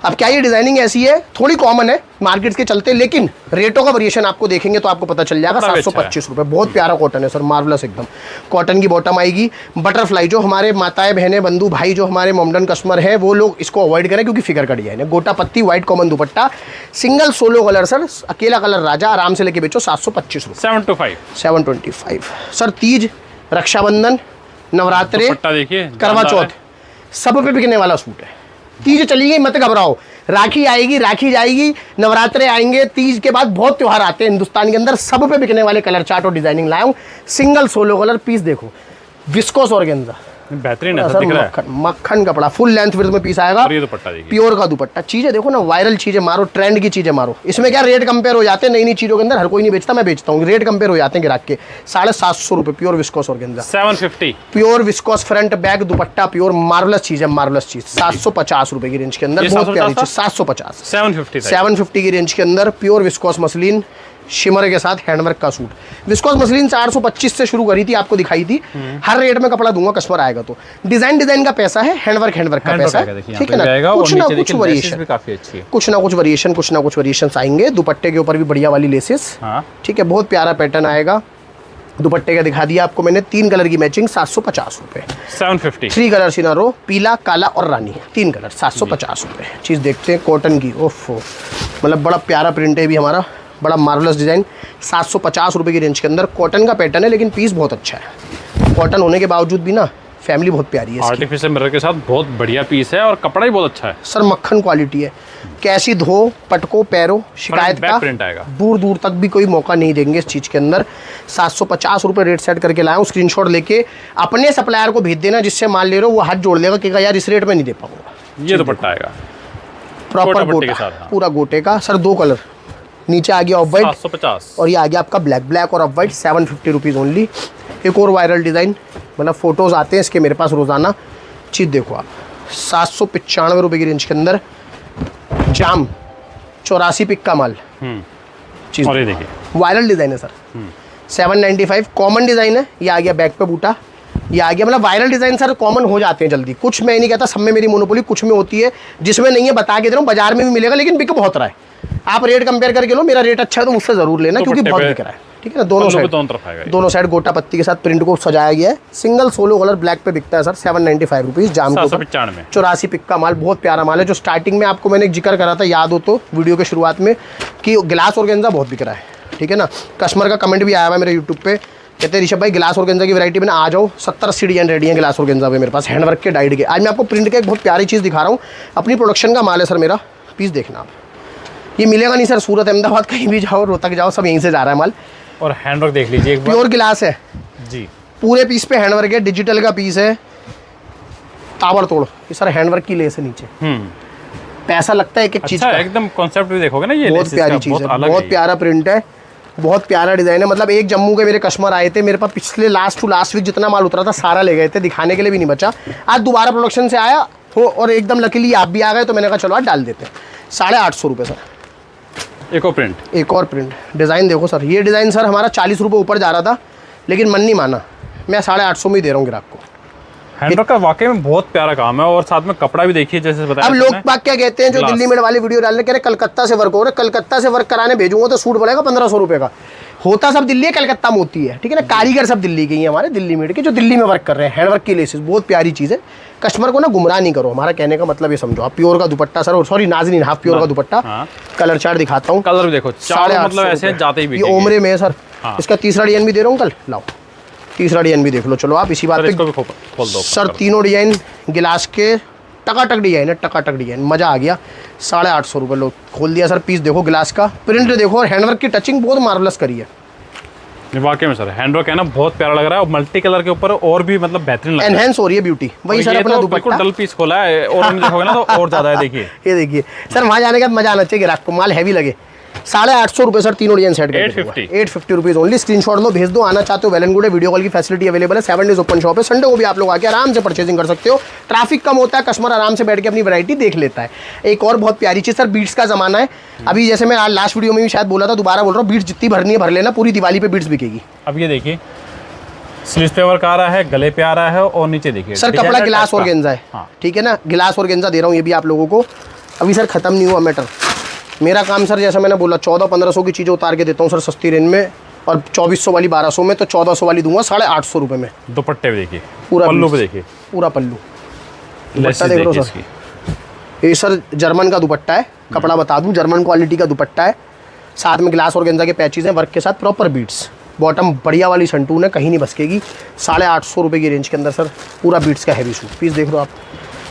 अब क्या ये डिजाइनिंग ऐसी है, थोड़ी कॉमन है मार्केट के चलते, लेकिन रेटों का वेरिएशन आपको देखेंगे तो आपको पता चल जाएगा। 725 रुपये, बहुत प्यारा कॉटन है सर, मार्वलस एकदम। कॉटन की बॉटम आएगी, बटरफ्लाई। जो हमारे माताएं बहनें बंधु भाई जो हमारे मोमडन कस्टमर है, वो लोग इसको अवॉइड करें क्योंकि फिगर का डिजाइन है। गोटा पत्ती, व्हाइट कॉमन दुपट्टा, सिंगल सोलो कलर सर, अकेला कलर राजा, आराम से लेके बेचो। 725 रुपये, 725 सर। तीज, रक्षाबंधन, नवरात्रे, करवा चौथ, सब पे बिकने वाला सूट है। तीज चली गई, मत घबराओ, राखी आएगी, राखी जाएगी, नवरात्रे आएंगे, तीज के बाद बहुत त्यौहार आते हैं हिंदुस्तान के अंदर, सब पे बिकने वाले कलर चार्ट और डिजाइनिंग लाया हूँ। सिंगल सोलो कलर पीस देखो, विस्कोस ऑर्गेन्जा,
बेहतरीन है सर, दिख रहा है।
मक्खन कपड़ा, फुल लेंथ विड्थ में पीस आएगा, प्योर का दुपट्टा। चीजें देखो ना, वायरल चीजें मारो, ट्रेंड की चीजें मारो। इसमें क्या रेट कंपेयर हो जाते हैं, नई नई चीजों के अंदर हर कोई नहीं बेचता, मैं बेचता हूँ, रेट कंपेयर हो जाते हैं ग्राहक के। 750 रुपये pure viscose organza,
750
pure viscous front back दुपट्टा, प्योर मार्वलस चीज है, मार्वलस चीज। 750 रुपये की रेंज के अंदर, बहुत प्यारी चीज। 750, 750 की रेंज के अंदर प्योर विस्कोस मसलिन शिमर के साथ हैंडवर्क का सूट। विस्कोस मसलिन 425 से शुरू करी थी, आपको दिखाई थी। हर रेट में कपड़ा दूंगा, कस्टमर आएगा तो। डिजाइन का पैसा है, हैंडवर्क का पैसा है, ठीक है ना। कुछ ना कुछ वेरिएशन, कुछ ना कुछ वेरिएशन आएंगे। दुपट्टे के ऊपर भी बढ़िया वाली लेसेस, ठीक है, बहुत प्यारा पैटर्न आएगा। दुपट्टे का दिखा दिया आपको मैंने, 3 कलर की मैचिंग 750 रुपये।
750।
3 कलर इन अ रो, पीला, काला और रानी, 3 कलर 750 रुपये। चीज़ देखते हैं कॉटन की, ओफो मतलब बड़ा प्यारा प्रिंट है भी हमारा, बड़ा मार्वलस डिज़ाइन, 750 रुपये की रेंज के अंदर। कॉटन का पैटर्न है लेकिन पीस बहुत अच्छा है, कॉटन होने के बावजूद भी ना फैमिली बहुत प्यारी है।
आर्टिफिशियल मिरर के साथ बहुत बढ़िया पीस है और कपड़ा भी बहुत अच्छा है
सर, मक्खन क्वालिटी है, कैसी धो पटको पैरो शिकायत का
प्रिंट आएगा,
दूर दूर तक भी कोई मौका नहीं देंगे इस चीज़ के अंदर। 750 रुपये रेट सेट करके लाया हूँ, स्क्रीनशॉट लेके अपने सप्लायर को भेज देना जिससे माल ले रहे हो, वो हाथ जोड़ लेगा कि यार इस रेट में नहीं दे पाऊंगा।
ये दुपट्टा आएगा
प्रॉपर गोटा, पूरा गोटे का सर, 2 कलर, नीचे आ गया ऑफ वाइट
750
और ये आ गया आपका ब्लैक, ब्लैक और ऑफ वाइट 750 रुपीज़ ओनली। एक और वायरल डिज़ाइन, मतलब फ़ोटोज़ आते हैं इसके मेरे पास रोज़ाना। चीज़ देखो आप, 795 रुपये की रेंज के अंदर, जाम 84 पिक का माल। चीज़
और ये देखिए
वायरल डिज़ाइन है सर, 795 कॉमन डिज़ाइन है। ये आ गया बैक पे बूटा, ये आ गया, मतलब वायरल डिज़ाइन सर कॉमन हो जाते हैं जल्दी। कुछ मैं नहीं कहता सब में मेरी मोनोपोली, कुछ में होती है, जिसमें नहीं है बता के दे रहा हूँ, बाजार में भी मिलेगा लेकिन बिक बहुत रहा है। आप रेट कंपेयर करके लो, मेरा रेट अच्छा है तो मुझसे ज़रूर लेना क्योंकि बहुत बिक रहा है। ठीक है ना, दोनों साइड गोटा पत्ती के साथ प्रिंट को सजाया गया है। सिंगल सोलो कलर ब्लैक पे बिकता है सर, 795 रुपीज़, जाम के ऊपर 84 पिक का माल, बहुत प्यारा माल है। जो स्टार्टिंग में आपको मैंने जिक्र करा था, याद हो तो वीडियो के शुरुआत में, कि ग्लास ऑर्गेन्जा बहुत बिक रहा है। ठीक है ना, कस्टमर का कमेंट भी आया हुआ है मेरे यूट्यूब पे, कहते हैं ऋषभ भाई ग्लास ऑर्गेन्जा की वैरायटी में ना आ जाओ, 70-80 डिजाइन रेडी है ग्लास ऑर्गेन्जा पे मेरे पास, हैंडवर्क के डाइड के। आज मैं आपको प्रिंट का एक बहुत प्यारी चीज़ दिखा रहा हूँ, अपनी प्रोडक्शन का माल है सर मेरा, पीस देखना आप, ये मिलेगा नहीं सर, सूरत अहमदाबाद कहीं भी जाओ, रोहतक जाओ, सब यहीं से जा रहा है माल।
और हैंडवर्क देख लीजिए, एक
प्योर गिलास है
जी,
पूरे पीस पे हैंडवर्क है, डिजिटल का पीस है, ताबड़तोड़। ये सर हैंडवर्क की लेस है नीचे, पैसा लगता है एक एक चीज का,
एकदम कॉन्सेप्ट भी देखोगे ना, ये
बहुत प्यारी चीज़ है, बहुत प्यारा प्रिंट है, बहुत प्यारा डिज़ाइन है। मतलब एक जम्मू के मेरे कस्टमर आए थे मेरे पास, पिछले लास्ट टू लास्ट वीक जितना माल उतरा था सारा ले गए थे, दिखाने के लिए भी नहीं बचा। आज दोबारा प्रोडक्शन से आया हो और एकदम लकीली आप भी आ गए तो मैंने कहा चलो आज डाल देते हैं। 850 रुपये सर, एक और प्रिंट डिज़ाइन देखो सर। ये डिज़ाइन सर हमारा 40 रुपये ऊपर जा रहा था लेकिन मन नहीं माना, मैं 850 में ही दे रहा हूँ ग्राहक को।
हैंडवर्क का वाकई में बहुत प्यारा काम है और साथ में कपड़ा भी देखिए, जैसे बताया।
अब लोग बात क्या कहते हैं जो दिल्ली में वाली वीडियो डाल रहे, कह रहे कलकत्ता से वर्क हो रहा है, कलकत्ता से वर्क कराने भेजूंगा तो सूट पड़ेगा 1500 रुपये का। होता सब दिल्ली है, कलकत्ता में होती है, ठीक है ना, कारीगर सब दिल्ली के ही हैं हमारे, दिल्ली में के जो दिल्ली में वर्क कर रहे हैं। हैंडवर्क की लेसेस बहुत प्यारी चीज़ है, कस्टमर को ना गुमराह नहीं करो, हमारा कहने का मतलब ये समझो आप। प्योर का दुपट्टा सर, सॉरी नाज़रीन, हाफ प्योर का दुपट्टा, कलर चार्ट दिखाता हूँ,
कलर भी देखो, 850 मतलब ऐसे जाते ही
ये ओमरे में है सर। इसका तीसरा डिजाइन भी दे रहा हूँ कल, लाओ तीसरा डिजाइन भी देख लो। चलो आप इसी बात पे
खोल दो
सर, तीनों डिजाइन गिलास के टकाटक डिजाइन है, टकाटक डिजाइन, मजा आ गया। 850 रुपये लो, खोल दिया सर, पीस देखो, गिलास का प्रिंट देखो और हैंडवर्क की टचिंग बहुत मार्वलस करी है।
वाकई में सर हैंडवर्क है ना, बहुत प्यारा लग रहा है और मल्टी कलर के ऊपर और भी मतलब बेहतरीन लग रहा है,
एनहेंस हो रही है ब्यूटी। वही सर अपना दुपट्टा
डल पीस खोला है और देखोगे ना तो और ज्यादा है, देखिए
ये देखिए सर, वहाँ जाने का मजा आना चाहिए ग्राहक को, माल हैवी लगे। 850 रुपये सर, तीनों डिजाइन सेट करके 850 रुपीज़ ओनली। स्क्रीनशॉट लो, भेज दो, आना चाहते हो वेल एंड गुड है, वीडियो कॉल की फैसिलिटी अवेलेबल है, 7 डेज ओपन शॉप है, संडे को भी आप लोग आके आराम से परचेजिंग कर सकते हो। ट्रैफिक कम होता है, कस्टमर आराम से बैठ के अपनी वैरायटी देख लेता है। एक और बहुत प्यारी चीज़ सर, बीट्स का जमाना है अभी, जैसे मैं आज लास्ट वीडियो में भी शायद बोला था, दोबारा बोल रहा हूँ, बीट्स जितनी भरनी है भर लेना, पूरी दिवाली पे बीट्स बिकेगी।
अब ये देखिए स्लीव्स पे वर्क आ रहा है, गले पे आ रहा है और नीचे देखिए
सर कपड़ा गिलास ऑर्गेन्जा है, ठीक है ना, गिलास ऑर्गेन्जा दे रहा हूँ ये भी आप लोगों को। अभी सर खत्म नहीं हुआ मैटर, मेरा काम सर जैसा मैंने बोला 1400-1500 की चीज़ें उतार के देता हूँ सर सस्ती रेंज में, और 2400 वाली 1200 में, तो 1400 वाली दूंगा 850 रुपये में।
दुपट्टे भी देखिए,
पूरा
पल्लू पे देखिए,
पूरा पल्लू दुपट्टा देख लो सर। ये सर जर्मन का दुपट्टा है, कपड़ा बता दूँ, जर्मन क्वालिटी का दुपट्टा है, साथ में ग्लास ऑर्गेन्जा के पैचेज हैं, वर्क के साथ प्रॉपर बीट्स, बॉटम बढ़िया वाली संटून है, कहीं नहीं बसकेगी। 850 रुपये की रेंज के अंदर सर पूरा बीट्स का हैवी सूट, पीस देख लो आप,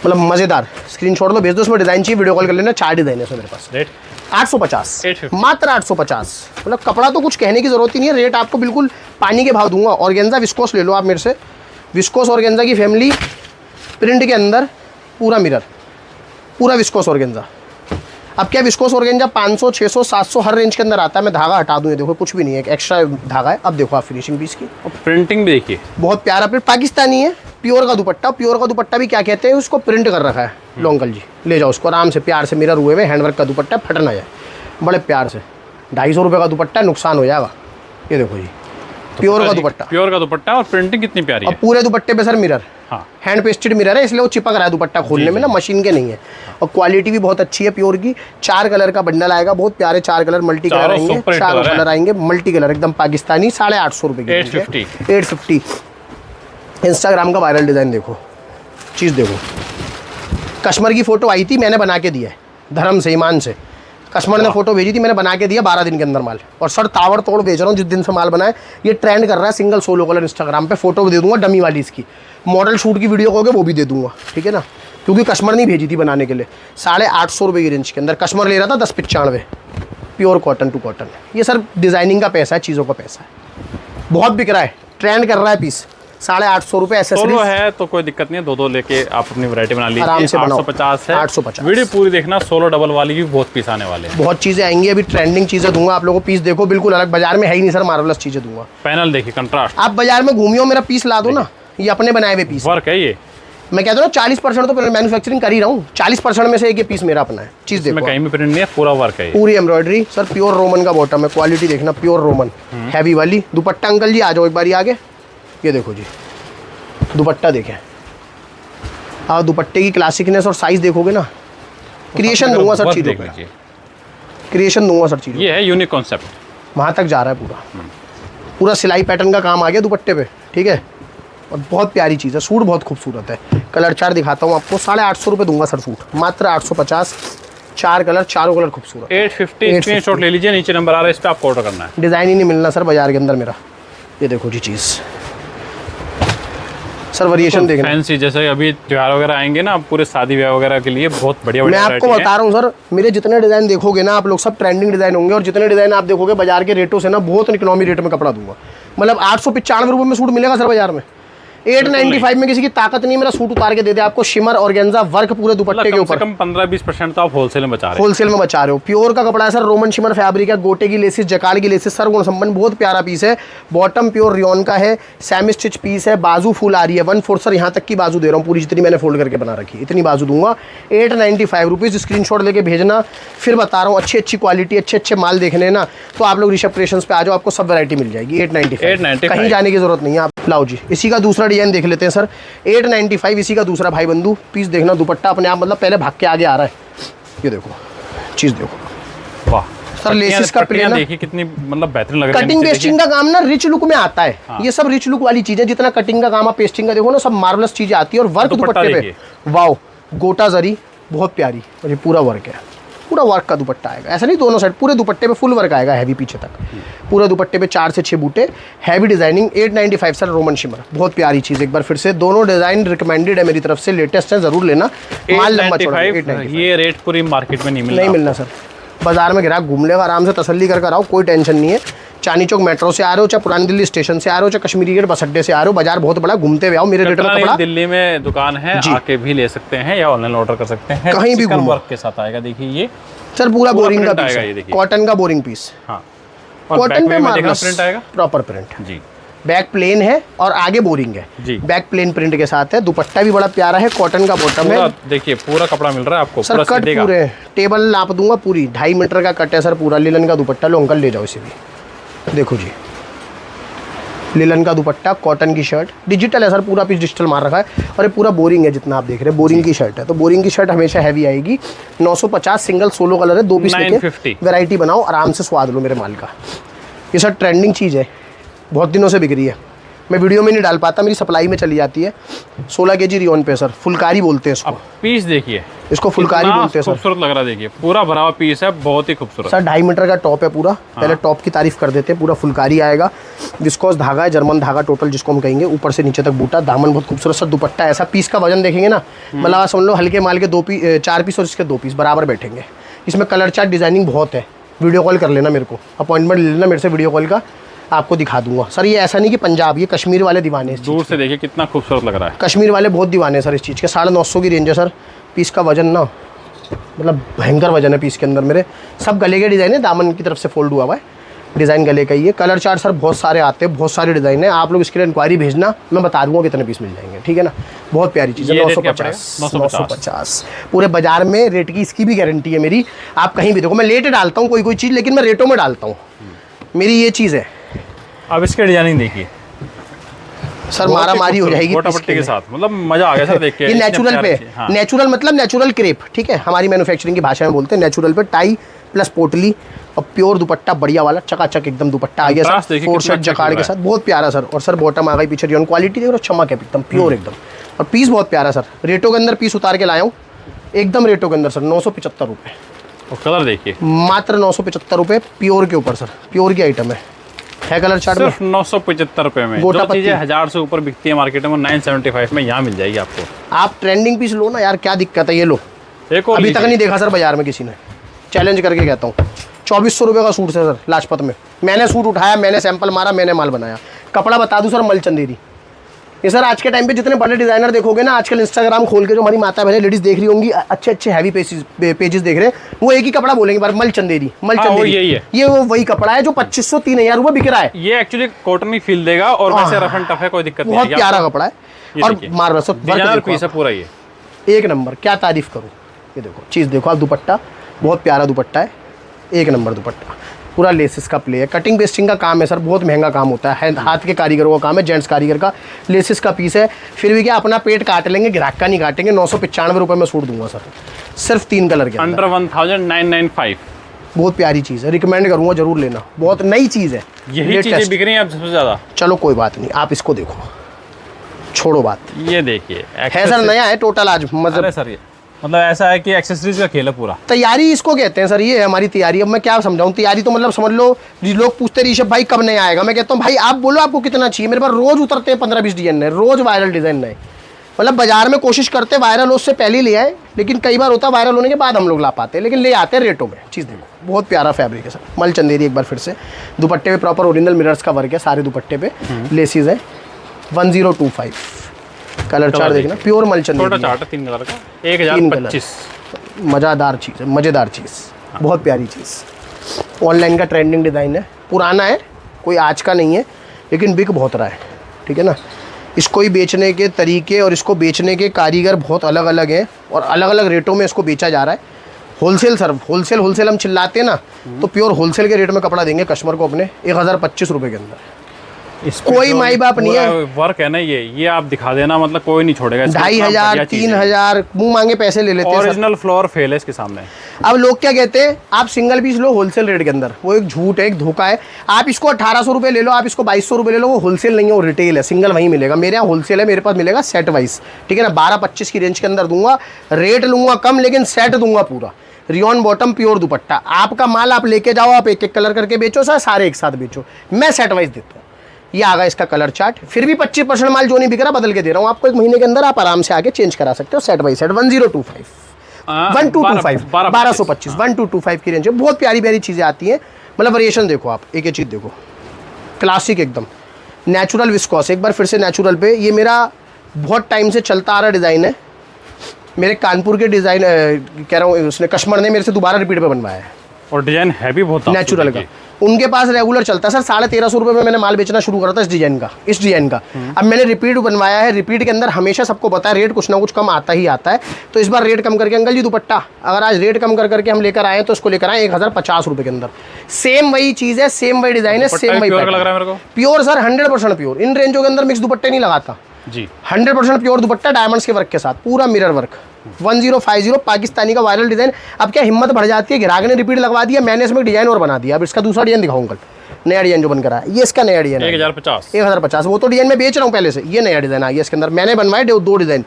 मतलब मज़ेदार। स्क्रीनशॉट लो, भेज दो, उसमें डिज़ाइन चाहिए वीडियो कॉल कर लेना, 4 डिज़ाइन है सर मेरे पास।
रेट
850, मात्र 850, मतलब कपड़ा तो कुछ कहने की ज़रूरत ही नहीं है, रेट आपको बिल्कुल पानी के भाव दूंगा। ऑर्गेन्जा विस्कोस ले लो आप मेरे से, विस्कोस ऑर्गेन्जा की फैमिली, प्रिंट के अंदर पूरा मिरर, पूरा विस्कोस ऑर्गेन्जा। अब क्या विस्कोस ऑर्गेन्जा 500, 600, 700 हर रेंज के अंदर आता है। मैं धागा हटा दूँ, ये देखो कुछ भी नहीं है, एक एक्स्ट्रा धागा है। अब देखो आप फिनिशिंग पीस की,
और प्रिंटिंग भी देखिए, बहुत
प्यारा प्रिंट, पाकिस्तानी है, प्योर का दुपट्टा। प्योर का दुपट्टा भी क्या कहते हैं, उसको प्रिंट कर रखा है। लो अंकल जी ले जाओ उसको आराम से, प्यार से, मिरर हुए हुए, हैंडवर्क का दुपट्टा, फट ना जाए, बड़े प्यार से। 250 रुपये का दुपट्टा, नुकसान हो जाएगा। ये देखो जी प्योर का दुपट्टा,
प्योर का दुपट्टा और प्रिंटिंग कितनी प्यारी है।
और पूरे दुपट्टे पे सर मिरर,
हाँ।
हैंड पेस्टेड मिरर है, इसलिए वो चिपक रहा है दुपट्टा खोलने में ना, मशीन के नहीं है। और क्वालिटी भी बहुत अच्छी है प्योर की। 4 कलर का बंडल आएगा, बहुत प्यारे 4 कलर मल्टी कलर आएंगे, 4 कलर आएंगे मल्टी कलर एकदम पाकिस्तानी। 850 रुपये की 850। इंस्टाग्राम का वायरल डिज़ाइन देखो, चीज़ देखो। कस्टमर की फ़ोटो आई थी, मैंने बना के दिया है धर्म से, ईमान से। कस्टमर ने फोटो भेजी थी, मैंने बना के दिया 12 दिन के अंदर माल। और सर तावर तोड़ बेच रहा हूँ जिस दिन से माल बनाए। ये ट्रेंड कर रहा है सिंगल सोलो कलर। इंस्टाग्राम पे फोटो भी दे दूंगा डमी वाली, इसकी मॉडल शूट की वीडियो कहोगे वो भी दे दूंगा, ठीक है ना, क्योंकि कस्टमर नहीं भेजी थी बनाने के लिए। 850 रुपये की रेंज के अंदर कस्टमर ले रहा था 1095, प्योर कॉटन टू कॉटन। ये सर डिज़ाइनिंग का पैसा है, चीज़ों का पैसा है, बहुत बिक रहा है, ट्रेंड कर रहा है पीस। 850 रुपये
सोलो है तो कोई दिक्कत नहीं है, 2 लेके आप अपनी वैरायटी बना लीजिए।
आराम से बनाओ।
850 है,
850।
वीडियो पूरी देखना। सोलो डबल वाली भी बहुत पीस आने वाले हैं,
बहुत चीज़ें आएंगी अभी, ट्रेंडिंग चीज़ें दूंगा आप लोगों को। पीस देखो बिल्कुल अलग, बाजार में है ही नहीं सर, मार्वलस चीज़ें दूंगा।
पैनल देखिए, कंट्रास्ट।
आप बाजार में घूमियो, मेरा पीस ला दो ना, ये अपने बनाए हुए पीस
वर्क है ये।
मैं कहता हूँ 40% तो मैन्युफैक्चरिंग कर ही रहा हूँ, 40% में से एक ये पीस मेरा अपना है। चीज़ देखो,
कहीं भी प्रिंट नहीं है, पूरा वर्क है,
पूरी एम्ब्रॉयडरी सर, प्योर रोमन का बॉटम है। क्वालिटी देखना, प्योर रोमन हैवी वाली। दुपट्टा अंकल जी आ जाओ एक बार आगे, ये देखो जी दुपट्टा देखें। आप दुपट्टे की क्लासिकनेस और साइज देखोगे ना, क्रिएशन दूंगा सर चीज़ों का, क्रिएशन दूंगा सर चीज़ों।
ये है यूनिक कॉन्सेप्ट,
वहाँ तक जा रहा है पूरा। पूरा सिलाई पैटर्न का काम आ गया दुपट्टे पे, ठीक है। और बहुत प्यारी चीज़ है, सूट बहुत खूबसूरत है। कलर चार्ट दिखाता हूँ आपको, 850 रुपये दूंगा सर सूट, मात्र 850। 4 कलर, चारों कलर खूबसूरत।
850 स्क्रीनशॉट ले लीजिए, नीचे नंबर आ रहा है, इस पर आपको ऑर्डर करना है।
डिज़ाइन ही नहीं मिलना सर बाजार के अंदर मेरा। ये देखो जी चीज़ सर, वेरिएशन देखना
फैंसी, जैसे अभी त्योहार वगैरह आएंगे ना, पूरे शादी ब्याह वगैरह के लिए बहुत बढ़िया।
मैं आपको बता रहा हूँ सर, मेरे जितने डिज़ाइन देखोगे ना आप लोग, सब ट्रेंडिंग डिज़ाइन होंगे। और जितने डिज़ाइन आप देखोगे बाजार के रेटों से ना, बहुत इकोनॉमी रेट में कपड़ा दूंगा। मतलब 895 रुपये में सूट मिलेगा सर बाजार में। 895 में किसी की ताकत नहीं है मेरा सूट उतार के दे दे आपको। शिमर ऑर्गेन्जा वर्क पूरे दुपट्टे के ऊपर,
कम 15-20% तो आप होलसेल में बचा रहे हो।
होलसेल में बचा रहे हो। प्योर का कपड़ा है सर, रोमन शिमर फैब्रिक है, गोटे की लेसिस, जकार्ड की लेसिस, सर गुण संपन्न, बहुत प्यारा पीस है। बॉटम प्योर रियोन का है, सेमी स्टिच पीस है, बाजू फुल आ रही है 1/4 सर, यहाँ तक की बाजू दे रहा हूँ पूरी, जितनी मैंने फोल्ड करके बना रखी है इतनी बाजू दूंगा। 895 रुपीज़। स्क्रीनशॉट लेके भेजना। फिर बता रहा हूँ, अच्छी क्वालिटी, अच्छे माल देखने ना तो आप लोग ऋषभ क्रिएशंस पे आ जाओ, आपको सब वैरायटी मिल जाएगी। 895, कहीं जाने की जरूरत नहीं है। आप लाओ जी, इसी का दूसरा डिजाइन देख लेते हैं सर। 895 इसी का दूसरा भाई बंधु पीस देखना। दुपट्टा अपने आप मतलब पहले भाग के आगे आ रहा है। ये देखो चीज़ देखो,
वाह
सर लेसिस का प्लेन
देखिए कितनी मतलब बेहतरीन लग रही है।
कटिंग पेस्टिंग का काम ना रिच लुक में आता है।
हाँ।
ये सब रिच लुक वाली चीज़ है, जितना कटिंग का काम है, पेस्टिंग का देखो ना, सब मार्वलस चीज़ें आती है। और वर्क दुपट्टे पे, वाओ, गोटा जरी बहुत प्यारी। और ये पूरा वर्क है, पूरा वर्क का दुपट्टा आएगा। ऐसा नहीं दोनों साइड, पूरे दुपट्टे पे फुल वर्क आएगा, हैवी पीछे तक। पूरे दुपट्टे पे 4 से 6 बूटे, heavy designing. 895 sir, Roman shimmer, बहुत प्यारी चीज़। एक बार फिर से, दोनों डिजाइन रिकमेंडेड है मेरी तरफ से, लेटेस्ट है, जरूर लेना। माल लंबा चौड़ा।
ये रेट पूरी मार्केट में नहीं
मिलना सर। बाजार में ग्राहक घूम लेगा, आराम से तसल्ली कर आओ, कोई टेंशन नहीं है। चांदनी चौक मेट्रो से आ रहे हो, चाहे पुरानी दिल्ली स्टेशन से आ रहे हो, चाहे कश्मीरी गेट बस अड्डे से आ रहे हो, बाजार बहुत बड़ा, घूमते हुए आओ। मेरे रेट में कपड़ा
दिल्ली में दुकान है, आके भी ले सकते हैं या ऑनलाइन ऑर्डर कर सकते हैं।
कहीं भी घूमो,
वर्क के साथ आएगा। देखिए ये
सर पूरा बोरिंग का पीस है, कॉटन का बोरिंग पीस।
हाँ,
कॉटन पे मार्वलस
प्रिंट आएगा,
प्रॉपर प्रिंट
जी।
बैक प्लेन है और आगे बोरिंग है
जी।
बैक प्लेन प्रिंट के साथ है। दुपट्टा भी बड़ा प्यारा है, कॉटन का बॉटम है।
देखिए पूरा कपड़ा मिल रहा है आपको,
सर कट पूरे टेबल नाप दूंगा, पूरी 2.5 मीटर का कट है सर, पूरा लिलन का दुपट्टा। लो अंकल ले जाओ इसे भी, देखो जी लिलन का दुपट्टा, कॉटन की शर्ट, डिजिटल है सर, पूरा पीस डिजिटल मार रखा है। और ये पूरा बोरिंग है, जितना आप देख रहे हैं बोरिंग की शर्ट है। तो बोरिंग की शर्ट हमेशा हैवी आएगी। 950 सिंगल सोलो कलर है, 2 पीस लेके वैरायटी बनाओ, आराम से स्वाद लो मेरे माल का। ये सर ट्रेंडिंग चीज़ है, बहुत दिनों से बिक रही है। मैं वीडियो में नहीं डाल पाता, मेरी सप्लाई में चली जाती है। 16 kg रियोन पे सर, फुलकारी बोलते हैं इसको।
पीस देखिए,
इसको फुलकारी बोलते हैं सर।
खूबसूरत लग रहा है, देखिए पूरा भरा हुआ पीस है, बहुत ही खूबसूरत
सर। 2.5 मीटर का टॉप है पूरा। पहले टॉप की तारीफ कर देते हैं, पूरा फुलकारी आएगा। विस्कोस धागा है, जर्मन धागा टोटल जिसको हम कहेंगे, ऊपर से नीचे तक बूटा, दामन बहुत खूबसूरत सर। दुपट्टा ऐसा, पीस का वजन देखेंगे ना, मतलब समझ लो हल्के माल के 4 पीस और इसके 2 पीस बराबर बैठेंगे। इसमें कलर चार्ट डिजाइनिंग बहुत है। वीडियो कॉल कर लेना मेरे को, अपॉइंटमेंट ले लेना मेरे से वीडियो कॉल का, आपको दिखा दूंगा सर। ये ऐसा नहीं कि पंजाब, ये कश्मीर वाले दीवाने हैं।
दूर से देखिए कितना खूबसूरत लग रहा है,
कश्मीर वाले बहुत दीवाने हैं सर इस चीज़ के। 950 की रेंज है सर। पीस का वजन ना मतलब भयंकर वजन है पीस के अंदर मेरे। सब गले के डिज़ाइन है, दामन की तरफ से फोल्ड हुआ है डिज़ाइन गले का। ये कलर चार्ट सर बहुत सारे आते हैं, बहुत सारे डिज़ाइन है। आप लोग इसके लिए इंक्वायरी भेजना, मैं बता दूंगा कितने पीस मिल जाएंगे, ठीक है ना। बहुत प्यारी चीज़ है। 950 पूरे बाजार में रेट की इसकी भी गारंटी है मेरी। आप कहीं भी देखो, मैं लेट डालता हूँ कोई चीज़, लेकिन मैं रेटों में डालता हूँ, मेरी ये चीज़ है।
अब इसके डिजाइनिंग देखिए,
सर मारा मारी हो जाएगी
गोटा पट्टी के साथ, मतलब मजा आ गया सर देख के।
ये नेचुरल पे, नेचुरल मतलब नेचुरल क्रेप, ठीक है, हमारी मैन्युफैक्चरिंग की भाषा में बोलते हैं नेचुरल पे, टाई प्लस पोटली और प्योर दुपट्टा बढ़िया वाला चकाचक एकदम दुपट्टा आ गया सर, 4 सेट जकाड़ के साथ, बहुत प्यारा सर। और सर बॉटम आ गई पीछे रियन क्वालिटी देखो, चमक है एकदम प्योर एकदम, और पीस बहुत प्यारा सर। रेटों के अंदर पीस उतार के लाया हूँ एकदम रेटों के अंदर सर, 975 रुपये।
और कलर देखिए
मात्र 975 रुपये प्योर के ऊपर सर, प्योर की आइटम है कलर चार्ट में।
सिर्फ 975 रुपये में जो चीजें 1000 से ऊपर बिकती है मार्केट में, 975 में यहाँ मिल जाएगी आपको।
आप ट्रेंडिंग पीस लो ना यार, क्या दिक्कत है, ये लो।
एक और
अभी तक नहीं देखा सर बाजार में किसी ने, चैलेंज करके कहता हूँ। 2400 रुपये का सूट सर लाजपत में, मैंने सूट उठाया, मैंने सैंपल मारा, मैंने माल बनाया। कपड़ा बता दूँ सर, मल चंदेरी। ये सर आज के टाइम पे जितने बड़े डिजाइनर देखोगे ना आजकल इंस्टाग्राम खोल के, जो हमारी माता बहनें लेडीज देख रही होंगी, अच्छे अच्छे हैवी पेजेस देख रहे हैं, वो एक ही कपड़ा बोलेंगे बार, मल चंदेरी, मल चंदेरी।
यही है,
ये वो वही कपड़ा है जो 2500-3000 रुपये बिक रहा है।
ये एक्चुअली कॉटन ही फील देगा और वैसे रफ एंड टफ है, कोई दिक्कत नहीं है।
बहुत प्यारा कपड़ा है और मार्वलस
पीस है पूरा, ये
एक नंबर, क्या तारीफ करूँ। ये देखो चीज़ देखो आप, दुपट्टा बहुत प्यारा दुपट्टा है, एक नंबर दुपट्टा, पूरा लेसिस का प्ले है, कटिंग पेस्टिंग का काम है सर, बहुत महंगा काम होता है, हाथ के कारीगरों का काम है, जेंट्स कारीगर का। लेसिस का पीस है, फिर भी क्या अपना पेट काट लेंगे, ग्राहक का नहीं काटेंगे। 995 रुपये में सूट दूंगा सर, सिर्फ 3 कलर के
अंडर 1995।
बहुत प्यारी चीज़ है, रिकमेंड करूँगा जरूर लेना, बहुत नई चीज़ है,
यही चीज़ें बिक रही हैं अब सबसे ज़्यादा।
चलो कोई बात नहीं, आप इसको देखो, छोड़ो बात।
ये देखिए
है सर, नया है टोटल आज, मतलब
सर ये मतलब ऐसा है कि एक्सेसरीज का खेल है पूरा।
तैयारी इसको कहते हैं सर, ये है हमारी तैयारी। अब मैं क्या समझाऊं, तैयारी तो मतलब समझ लो, लोग पूछते ऋषभ भाई कब नया आएगा, मैं कहता हूँ भाई आप बोलो आपको कितना चाहिए, मेरे पास रोज उतरते हैं 15-20 डिजाइन नए, रोज वायरल डिजाइन नए। मतलब बाजार में कोशिश करते वायरल उससे पहले ले आए, लेकिन कई बार होता वायरल होने के बाद हम लोग ला पाते हैं, लेकिन ले आते हैं रेटों में। चीज़ देखो बहुत प्यारा फैब्रिक है सर, मल चंदेरी। एक बार फिर से दुपट्टे पे प्रॉपर ओरिजिनल मिरर्स का वर्क है, सारे दुपट्टे पे लेसिस है। 1025 कलर चार्ट देखना, प्योर मल चंदेरी,
छोटा चार्ट है 3 कलर का, 1025।
मज़ेदार चीज़ है, मज़ेदार चीज़, बहुत प्यारी चीज़। ऑनलाइन का ट्रेंडिंग डिज़ाइन है, पुराना है, कोई आज का नहीं है, लेकिन बिक बहुत रहा है, ठीक है ना। इसको ही बेचने के तरीके और इसको बेचने के कारीगर बहुत अलग अलग हैं और अलग अलग रेटों में इसको बेचा जा रहा है। होलसेल सर, होलसेल हम चिल्लाते हैं ना, तो प्योर होलसेल के रेट में कपड़ा देंगे कस्टमर को अपने 1025 रुपये के अंदर। कोई माई बाप नहीं है,
वर्क है ना ये आप दिखा देना, मतलब कोई नहीं छोड़ेगा।
2500 3000 मुंह मांगे पैसे ले लेते हैं,
ओरिजिनल फ्लोर फेल है इसके सामने।
अब लोग क्या कहते हैं, आप सिंगल पीस लो होलसेल रेट के अंदर, वो एक झूठ है, एक धोखा है। आप इसको 1800 रुपये ले लो, आप इसको 2200 रुपये ले लो, वो होलसेल नहीं है, वो रिटेल है, सिंगल वहीं मिलेगा। मेरे यहाँ होलसेल है, मेरे पास मिलेगा सेट वाइज, ठीक है ना। 12-25 की रेंज के अंदर दूंगा, रेट लूंगा कम, लेकिन सेट दूंगा पूरा। रियॉन बॉटम प्योर दुपट्टा, आपका माल आप लेके जाओ, आप एक एक कलर करके बेचो सर, सारे एक साथ बेचो, मैं सेट वाइज देता हूँ। ये आ गया इसका कलर चार्ट, फिर भी 25% माल जो नहीं बिक रहा बदल के दे रहा हूँ आपको, 1 महीने के अंदर आप आराम से आके चेंज करा सकते हो सेट बाई सेट। 1225 1225 की रेंज है, बहुत प्यारी प्यारी चीज़ें आती हैं। मतलब वेरिएशन देखो आप, एक चीज़ देखो, क्लासिक एकदम नेचुरल विस्कॉस। एक बार फिर से नेचुरल पे, ये मेरा बहुत टाइम से चलता आ रहा डिज़ाइन है, मेरे कानपुर के डिज़ाइन कह रहा हूँ, उसने कस्टमर ने मेरे से दोबारा रिपीट पे बनवाया है,
और डिजाइन है भी बहुत
नेचुरल का। उनके पास रेगुलर चलता है सर, 1350 रुपये में मैंने माल बेचना शुरू करा था इस डिजाइन का। अब मैंने रिपीट बनवाया है, रिपीट के अंदर हमेशा सबको पता है रेट कुछ ना कुछ कम आता ही आता है। तो इस बार रेट कम करके, अंकल जी दुपट्टा अगर आज रेट कम करके हम लेकर आए तो इसको लेकर आए 1050 रुपये के अंदर। सेम वही चीज़ है, सेम वही डिजाइन है, सेम वही
लग रहा है मेरे को,
प्योर सर, 100% प्योर। इन रेंजों के अंदर मिक्स दुपट्टे नहीं लगाता
जी,
100% प्योर दुपट्टा, डायमंड्स के वर्क के साथ, पूरा मिरर वर्क। 1050 पाकिस्तानी का वायरल डिजाइन। अब क्या हिम्मत बढ़ जाती है, ग्राहक ने रिपीट लगवा दिया, मैंने इसमें डिजाइन और बना दिया। अब इसका दूसरा डिजाइन दिखाऊंगा, नया डिजाइन जो बन कर आया, ये इसका नया डिजाइन है 1050। वो तो डिजाइन मैं बेच रहा हूँ पहले से, ये नया डिजाइन आ गया इसके अंदर, मैंने बनवाए 2 डिजाइन।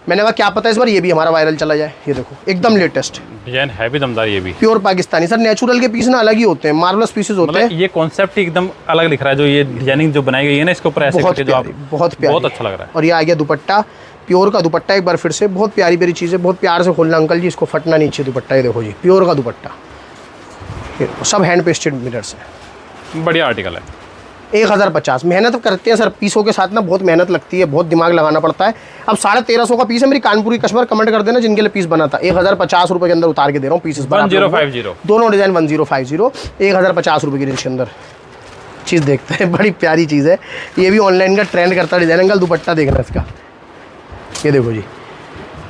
मैंने कहा क्या पता इस बार ये भी हमारा वायरल चला जाए। ये देखो एकदम लेटेस्ट
डिजाइन है भी दमदार, ये भी
प्योर पाकिस्तानी सर। नेचुरल के पीस ना अलग ही होते हैं, मार्वलस पीसेस होते हैं।
ये कॉन्सेप्ट एकदम अलग दिख रहा है, जो ये डिजाइनिंग जो बनाई गई है ना इसके ऊपर, ऐसे करके जो आप बहुत अच्छा लग रहा है।
और ये आ गया दुपट्टा, प्योर का दुपट्टा। एक बार फिर से बहुत प्यारी प्यारी चीज़ है, बहुत प्यार से खोलना अंकल जी, इसको फटना नहीं चाहिए दुपट्टा। ये देखो जी, प्योर का दुपट्टा, सब हैंड पेस्टेड मिरर्स है,
बढ़िया आर्टिकल है।
1050। मेहनत करते हैं सर, पीसों के साथ ना बहुत मेहनत लगती है, बहुत दिमाग लगाना पड़ता है। अब 1350 का पीस है, मेरी कानपुरी कस्टमर कमेंट कर देना जिनके लिए पीस बना था। 1050 रुपये के अंदर उतार के दे रहा हूँ पीसेस।
1050
दोनों डिजाइन 1050, 1050 रुपये की रेंज के अंदर चीज़ देखते हैं। बड़ी प्यारी चीज़ है, ये भी ऑनलाइन का ट्रेंड करता डिजाइन। अंकल दुपट्टा देखना इसका, ये देखो जी,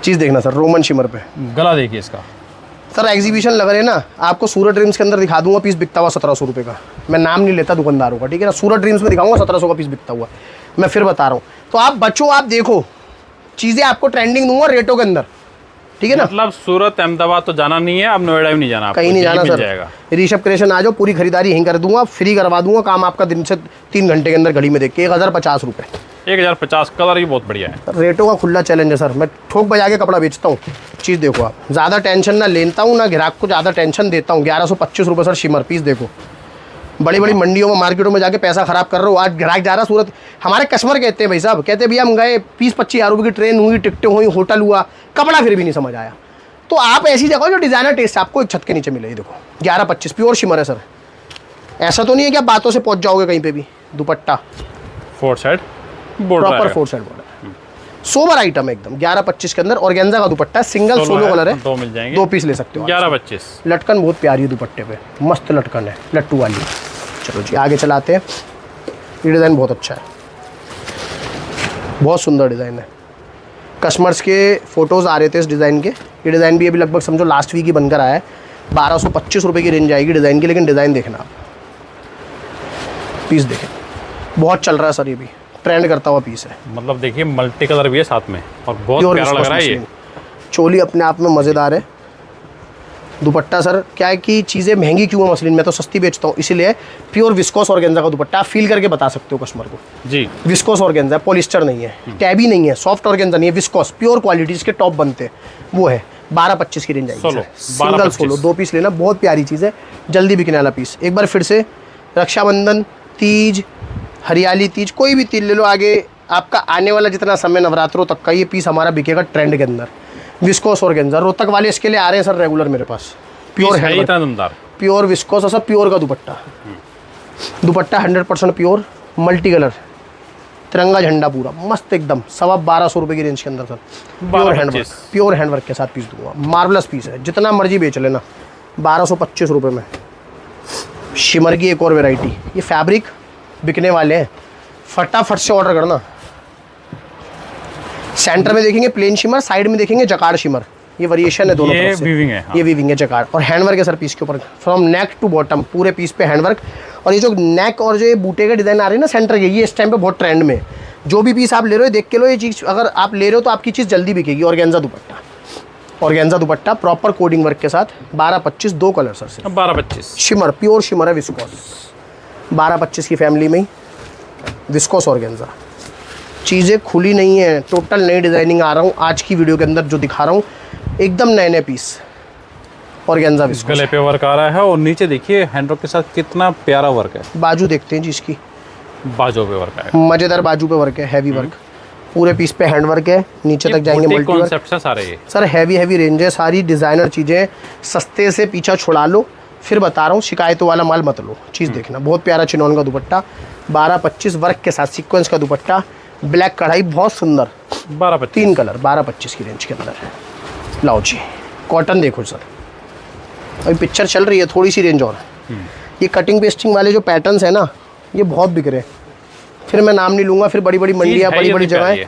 चीज़ देखना सर, रोमन शिमर पे।
गला देखिए इसका
सर, एग्जीबिशन लग रहे हैं ना, आपको सूरत ड्रीम्स के अंदर दिखा दूंगा पीस बिकता हुआ 1700 रुपये का। मैं नाम नहीं लेता दुकानदारों का, ठीक है ना। सूरत ड्रीम्स में दिखाऊंगा 1700 का पीस बिकता हुआ। मैं फिर बता रहा हूँ। तो आप बचो, आप देखो चीज़ें आपको ट्रेंडिंग दूंगा रेटों के अंदर, ठीक है ना।
मतलब सूरत अहमदाबाद तो जाना नहीं है, अब नोएडा भी नहीं जाना,
कहीं नहीं जाना सर।
जाएगा।
ऋषभ क्रिएशन आ जाओ, पूरी खरीदारी यहीं कर दूंगा, फ्री करवा दूंगा काम आपका, दिन से 3 घंटे के अंदर घड़ी में देख के 1050 रुपये।
1050 कलर ही बहुत बढ़िया है।
रेटों का खुला चैलेंज है सर, मैं ठोक बजा के कपड़ा बेचता हूँ। चीज़ देखो आप, ज़्यादा टेंशन ना लेता हूँ ना ग्राहक को ज़्यादा टेंशन देता हूँ। 1125 रुपये सर शिमर पीस देखो। बड़ी बड़ी मंडियों में मार्केटों में जाके पैसा खराब कर रहे हो, आज ग्राहक जा रहा सूरत। हमारे कस्टमर कहते हैं भाई साहब, कहते हैं भैया हम गए 20-25 हज़ार रुपये की ट्रेन हुई, टिकटें हुई, होटल हुआ, कपड़ा फिर भी नहीं समझ आया। तो आप ऐसी जगह जो डिज़ाइनर टेस्ट आपको एक छत के नीचे मिले। ये देखो 1125 प्योर शिमर है सर। ऐसा तो नहीं है कि आप बातों से पहुंच जाओगे कहीं पे भी। दुपट्टा
4 side border,
proper 4 side border, sober item है एकदम। 1125 के अंदर ऑर्गेन्जा का दुपट्टा, सिंगल सोलो कलर है,
2 मिल जाएंगे,
2 पीस ले सकते हो।
1125।
लटकन बहुत प्यारी है दुपट्टे पे, मस्त लटकन है लट्टू वाली। चलो जी आगे चलाते हैं। ये डिज़ाइन बहुत अच्छा है, बहुत सुंदर डिज़ाइन है। कस्टमर्स के फ़ोटोज़ आ रहे थे इस डिज़ाइन के। ये डिज़ाइन भी अभी लगभग समझो लास्ट वीक ही बनकर आया है। 1225 रुपये की रेंज आएगी डिज़ाइन की, लेकिन डिज़ाइन देखना आप, पीस देखें, बहुत चल रहा है सर, ये भी ट्रेंड करता हुआ पीस है।
मतलब देखिए मल्टी कलर भी है साथ में और बहुत प्यारा लग रहा है ये।
चोली अपने आप में मज़ेदार है। दुपट्टा सर क्या है कि चीज़ें महंगी क्यों है मसलिन, मैं तो सस्ती बेचता हूँ, इसीलिए प्योर विस्कोस ऑर्गेन्जा का दुपट्टा। आप फील करके बता सकते हो कस्टमर को
जी,
विस्कोस ऑर्गेन्जा, पॉलिस्टर नहीं है, टैबी नहीं है, सॉफ्ट ऑर्गेन्जा नहीं है, विस्कोस प्योर क्वालिटी जिसके टॉप बनते हैं वो है। 1225 की रेंज आएगी, सिंगल सोलो 2 पीस लेना, बहुत प्यारी चीज़ है, जल्दी बिकने वाला पीस। एक बार फिर से रक्षाबंधन, तीज, हरियाली तीज, कोई भी तीज ले लो, आगे आपका आने वाला जितना समय नवरात्रों तक का ये पीस हमारा बिकेगा ट्रेंड के अंदर। विस्कोस ऑर्गेन्जा, रोहतक वाले इसके लिए आ रहे हैं सर रेगुलर मेरे पास। प्योर है,
इतना दमदार,
प्योर विस्कोस और सब प्योर का दुपट्टा। दुपट्टा 100% प्योर, मल्टी कलर, तिरंगा झंडा पूरा मस्त एकदम। 1250 रुपये की रेंज के अंदर sir, pure handwork, pure handwork के साथ पीस दूंगा। मार्वलस पीस है, जितना मर्जी बेच लेना। 1225 रुपये में शिमर की एक और वेराइटी। ये फैब्रिक बिकने वाले हैं, फटाफट से ऑर्डर करना। सेंटर में देखेंगे प्लेन शिमर, साइड में देखेंगे जकार्ड शिमर। ये वेरिएशन है दोनों तरफ से।
वीविंग है, हाँ।
ये वीविंग है जकार्ड, और हैंडवर्क है सर पीस के ऊपर, फ्रॉम नेक टू बॉटम पूरे पीस पे हैंडवर्क। और ये जो नेक और जो ये बूटे के डिज़ाइन आ रहे हैं ना सेंटर के, ये इस टाइम पे बहुत ट्रेंड में। जो भी पीस आप ले रहे हो देख के लो, ये चीज़ अगर आप ले रहे हो तो आपकी चीज़ जल्दी बिकेगी। ऑर्गेन्जा दुपट्टा, ऑर्गेन्जा दुपट्टा प्रॉपर कोडिंग वर्क के साथ। 1225, 2 कलर सर से।
1225
शिमर, प्योर शिमर है विस्कोस। 1225 की फैमिली में विस्कोस ऑर्गेन्जा। चीज़ें खुली नहीं है, टोटल नई डिज़ाइनिंग आ रहा हूँ आज की वीडियो के अंदर जो दिखा रहा हूँ, एकदम नए नए पीस ऑर्गेन्जा विस्कोस।
गले पे वर्क आ रहा है और नीचे देखिए हैंडवर्क के साथ कितना प्यारा वर्क है।
बाजू देखते हैं जी इसकी,
बाजू पे वर्क है,
मज़ेदार बाजू पे वर्क है, हैवी वर्क, पूरे पीस पे हैंडवर्क है, नीचे तक जाएंगे मल्टी वर्क।
कॉन्सेप्ट है सारे ये
सर, हैवी रेंज है, सारी डिज़ाइनर चीज़ें। सस्ते से पीछा छुड़ा लो, फिर बता रहा हूँ शिकायतों वाला माल मत लो। चीज़ देखना, बहुत प्यारा चिनॉन का दुपट्टा। 1225 वर्क के साथ सीक्वेंस का दुपट्टा, ब्लैक कढ़ाई, बहुत सुंदर।
1225
3 कलर 1225 की रेंज के अंदर है। लाओ जी, कॉटन देखो सर, अभी पिक्चर चल रही है, थोड़ी सी रेंज और। ये कटिंग पेस्टिंग वाले जो पैटर्न्स है ना, ये बहुत बिक रहे हैं। फिर मैं नाम नहीं लूँगा, फिर बड़ी बड़ी मंडियाँ, बड़ी बड़ी जगहें,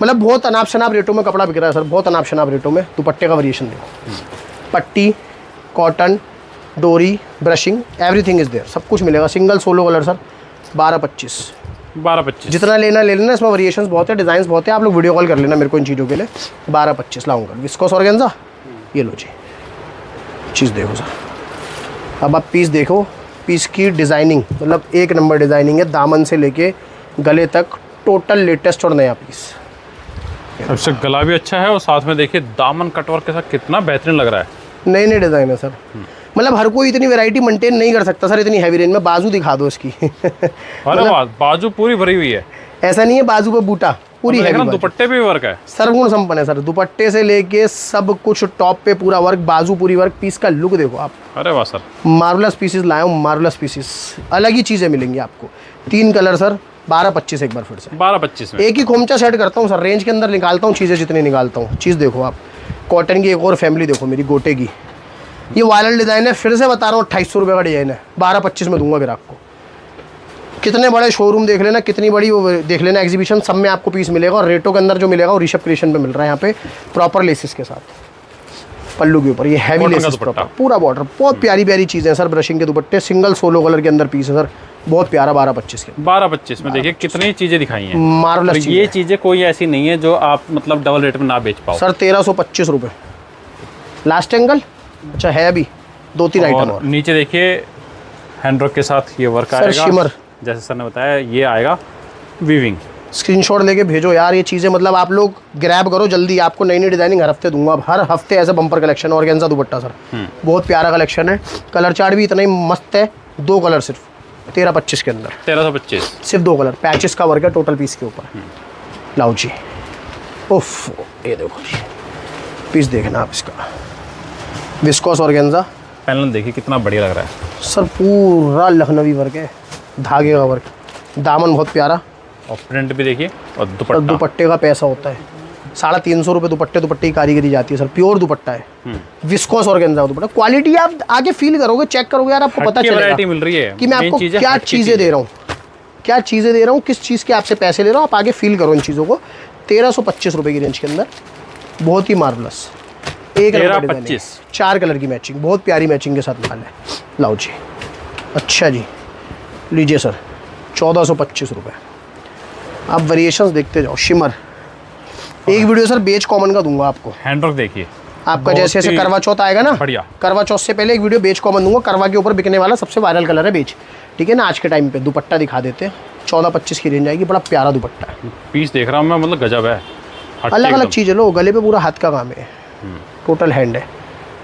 मतलब बहुत अनाप शनाप रेटों में कपड़ा बिक रहा है सर, बहुत अनाप शनाप रेटों में। दुपट्टे का वेरिएशन देखो, पट्टी, कॉटन, डोरी, ब्रशिंग, एवरीथिंग इज़ देयर, सब कुछ मिलेगा। Single solo colour sir, 1225। जितना लेना ले लेना, इसमें वेरिएशंस बहुत है, डिज़ाइंस बहुत है। आप लोग वीडियो कॉल कर लेना मेरे को इन चीज़ों के लिए। 1225 लाऊंगा विस्कोस ऑर्गेन्जा। ये लो जी, चीज़ देखो सर। अब आप पीस देखो, पीस की डिज़ाइनिंग मतलब एक नंबर डिज़ाइनिंग है, दामन से लेके गले तक टोटल लेटेस्ट और नया पीस।
सबसे गला भी अच्छा है और साथ में देखिए दामन कटवर्क के साथ कितना बेहतरीन लग रहा है।
नए नए डिज़ाइन है सर, मतलब हर कोई इतनी वैरायटी मेंटेन नहीं कर सकता सर इतनी हैवी रेंज में। बाजू दिखा दो इसकी।
अरे वाह, बाजू पूरी भरी हुई है,
ऐसा नहीं है बाजू पे बूटा, पूरी हैवी बाजू।
दुपट्टे पे भी वर्क है,
सर्वगुण संपन्न है सर, दुपट्टे से लेके सब कुछ टॉप पे पूरा वर्क, बाजू पूरी वर्क। पीस का लुक देखो आप,
अरे वाह सर,
मार्वलस पीसेस लाया हूँ, मार्वलस पीसेस, अलग ही चीज़ें मिलेंगी आपको। 3 कलर सर, 1225 एक बार फिर से।
1225 में
एक ही खोमचा सेट करता हूँ सर, रेंज के अंदर निकालता हूँ चीज़ें जितनी निकालता हूँ। चीज़ देखो आप, कॉटन की एक और फैमिली देखो मेरी, गोटे की। ये वायरल डिज़ाइन है, फिर से बता रहा हूँ 2800 रुपये का डिज़ाइन है, 1225 में दूंगा ग्राहक को। कितने बड़े शोरूम देख लेना, कितनी बड़ी वो देख लेना एग्जीबिशन, सब में आपको पीस मिलेगा। और रेटों के अंदर जो मिलेगा वो ऋषभ क्रिएशन पे मिल रहा है यहाँ पे, प्रॉपर लेसिस के साथ। पल्लू के ऊपर ये हैवी
Cotton का
लेसेस
दुपट्टा।
पूरा बॉर्डर, बहुत प्यारी प्यारी चीज़ें हैं सर। ब्रशिंग के दुपट्टे, सिंगल सोलो कलर के अंदर पीस है सर, बहुत प्यारा। 12-25 के
12-25 में देखिए कितनी चीजें दिखाई हैं।
मार्वलस
और ये चीजें कोई ऐसी नहीं है जो आप मतलब डबल रेट में ना बेच पाओ
सर। 1325 रुपये लास्ट एंगल। अच्छा है अभी 2-3 आइटम और।
नीचे देखिए हैंडवर्क के साथ ये वर्क
सर
आएगा,
शिमर।
जैसे सर ने बताया ये आएगा वीविंग।
स्क्रीनशॉट लेके भेजो यार, ये चीज़ें मतलब आप लोग ग्रैब करो जल्दी, आपको नई नई डिजाइनिंग हर हफ्ते दूंगा। अब हर हफ्ते ऐसे बम्पर कलेक्शन। ऑर्गेन्जा दुपट्टा सर, बहुत प्यारा कलेक्शन है। कलर चार्ट भी इतना ही मस्त है। 2 कलर सिर्फ 1325 के अंदर,
1325
सिर्फ 2 कलर। पैचेस का वर्क है टोटल पीस के ऊपर। लाओ जी, उफ, ये देखो जी पीस देखना आप इसका। विस्कोस ऑर्गेन्जा
पैनल देखिए कितना बढ़िया लग रहा है
सर, पूरा लखनवी वर्क है, धागे का वर्क। दामन बहुत प्यारा,
और प्रिंट भी देखिए। और
और
दुपट्टा
दुपट्टे का पैसा होता है 350 रुपये दुपट्टे की कारीगरी जाती है सर। प्योर दुपट्टा है, विस्कोस ऑर्गेन्जा दुपट्टा। क्वालिटी आप आगे फील करोगे, चेक करोगे यार, आपको पता
वैरायटी
चलेगा
मिल रही है
कि मैं आपको क्या चीज़ें दे रहा हूँ, क्या चीज़ें दे रहा हूँ, किस चीज़ के आपसे पैसे ले रहा हूँ। आप आगे फील करो इन चीज़ों को। 1325 रुपये की रेंज के अंदर, बहुत ही मार्वलस।
1325
4 कलर की मैचिंग, बहुत प्यारी मैचिंग के साथ माल है। लाओ जी, अच्छा जी, लीजिए सर 1425 रुपये। आप वेरिएशंस देखते जाओ। शिमर एक वीडियो सर बेच कॉमन का दूंगा आपको।
हैंडवर्क देखिए
आपका जैसे जैसे करवा चौथ आएगा ना,
बढ़िया।
करवा चौथ से पहले एक वीडियो बेच कॉमन दूंगा। करवा के ऊपर बिकने वाला सबसे वायरल कलर है बेच, ठीक है ना। आज के टाइम पे दुपट्टा दिखा देते हैं। 1425 की रेंज आएगी, बड़ा प्यारा दुपट्टा है।
पीस देख रहा हूँ मैं, मतलब गजब है।
अलग अलग चीज़ें लो, गले पे पूरा हाथ का काम है, टोटल हैंड है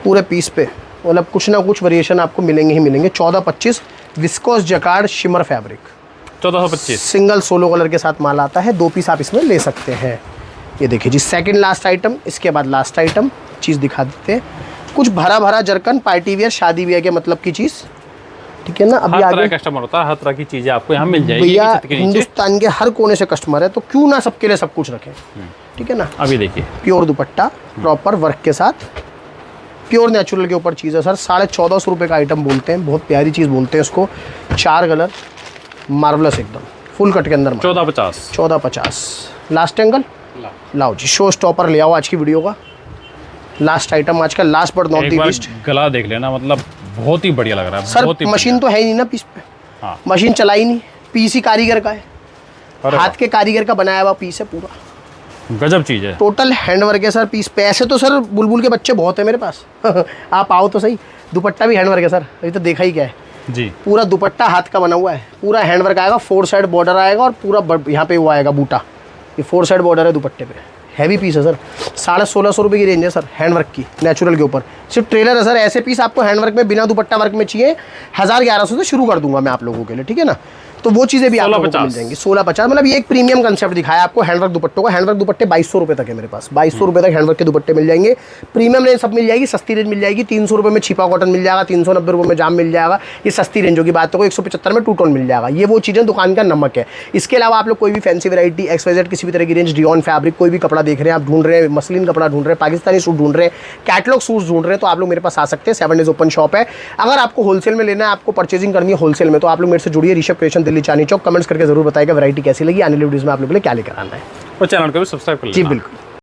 पूरे पीस पे। मतलब कुछ ना कुछ वेरिएशन आपको मिलेंगे ही मिलेंगे। 1425 viscose jacquard shimmer fabric,
1425
single solo colour के साथ माल आता है। 2 पीस आप इसमें ले सकते हैं। ये देखिए जी, सेकंड लास्ट आइटम, इसके बाद लास्ट आइटम चीज़ दिखा देते हैं। कुछ भरा भरा जरकन, पार्टी वियर, शादी वियर के मतलब की चीज़, ठीक है ना। अभी
हर तरह
आगे
का कस्टमर होता है, हर तरह की चीजें आपको यहाँ मिल जाएगी
भैया,
छत के नीचे।
हिंदुस्तान के हर कोने से कस्टमर है, तो क्यों ना सबके लिए सब कुछ रखें, ठीक है ना।
अभी देखिए
प्योर दुपट्टा प्रॉपर वर्क के साथ, प्योर नेचुरल के ऊपर चीज़ है सर। 1450 रुपये का आइटम बोलते हैं, बहुत प्यारी चीज़ बोलते हैं उसको। 4 कलर, मार्वलस एकदम, फुल कट के अंदर।
1450
1450 लास्ट एंगल। लाओ जी, शो स्टॉपर ले आओ आज की वीडियो का। लास्ट आइटम आज का, लास्ट बट नॉट दी
एक बार
लीस्ट।
गला देख लेना, मतलब बहुत ही बढ़िया लग रहा है।
सर
बहुत ही
मशीन तो है ही नहीं ना पीस पे,
हाँ।
मशीन चलाई नहीं, पीस ही कारीगर का है,
अरे
हाथ के कारीगर का बनाया हुआ पीस है पूरा।
गजब चीज है।
टोटल हैंडवर्क है सर पीस पे। ऐसे तो सर बुलबुल के बच्चे बहुत है मेरे पास आप आओ तो सही। दुपट्टा भी हैंडवर्क है सर, अभी तो देखा ही क्या है।
जी,
पूरा दुपट्टा हाथ का बना हुआ है, पूरा हैंडवर्क आएगा, 4 साइड बॉर्डर आएगा और पूरा यहाँ पे वो आएगा बूटा। ये 4 साइड बॉर्डर है दुपट्टे पे, हैवी पीस है सर। 1650 रुपये की रेंज है सर हैंडवर्क की, नेचुरल के ऊपर। सिर्फ ट्रेलर है सर। ऐसे पीस आपको हैंडवर्क में बिना दुपट्टा वर्क में चाहिए 1000-1100 से शुरू कर दूंगा मैं आप लोगों के लिए, ठीक है ना। तो वो चीज़ें भी आप लोगों को मिल जाएंगी। 1650, मतलब ये एक प्रीमियम कंसेप्ट दिखाया आपको हैंडवर्क दुपट्टों का। हैंडवर्क दुपट्टे 2200 रुपये तक है मेरे पास, 2200 रुपये तक हैंडवर्क के दुपट्टे मिल जाएंगे। प्रीमियम रेंज सब मिल जाएगी, सस्ती रेंज मिल जाएगी। 300 रुपये में छिपा कॉटन मिल जाएगा, 390 रुपये में जाम मिल जाएगा। ये सस्ती रेंजों की बात हो, 175 में 2 टोन मिल जाएगा। ये वो चीज़ें दुकान का नमक है। इसके अलावा आप लोग कोई भी फैंसी वैरायटी XYZ किसी भी तरह की रेंज, डियॉन फैब्रिक कोई भी कपड़ा देख रहे हैं, आप ढूंढ रहे हैं, मसलिन कपड़ा ढूंढ रहे हैं, पाकिस्तानी सूट ढूंढ रहे हैं, कैटलॉग सूट ढूंढ रहे हैं, तो आप लोग मेरे पास आ सकते हैं। 7 डेज ओपन शॉप है। अगर आपको होलसेल में लेना है, आपको परचेजिंग करनी है होलसेल में, तो आप लोग मेरे से जुड़िए। ऋषभ क्रिएशन, दिल्ली चांदनी चौक। कमेंट्स करके जरूर बताइएगा वैरायटी कैसी लगी, आने वाली वीडियोस में आप लोगों के लिए क्या लेकर आना है।
और चैनल को भी सब्सक्राइब कर लेना।
जी बिल्कुल।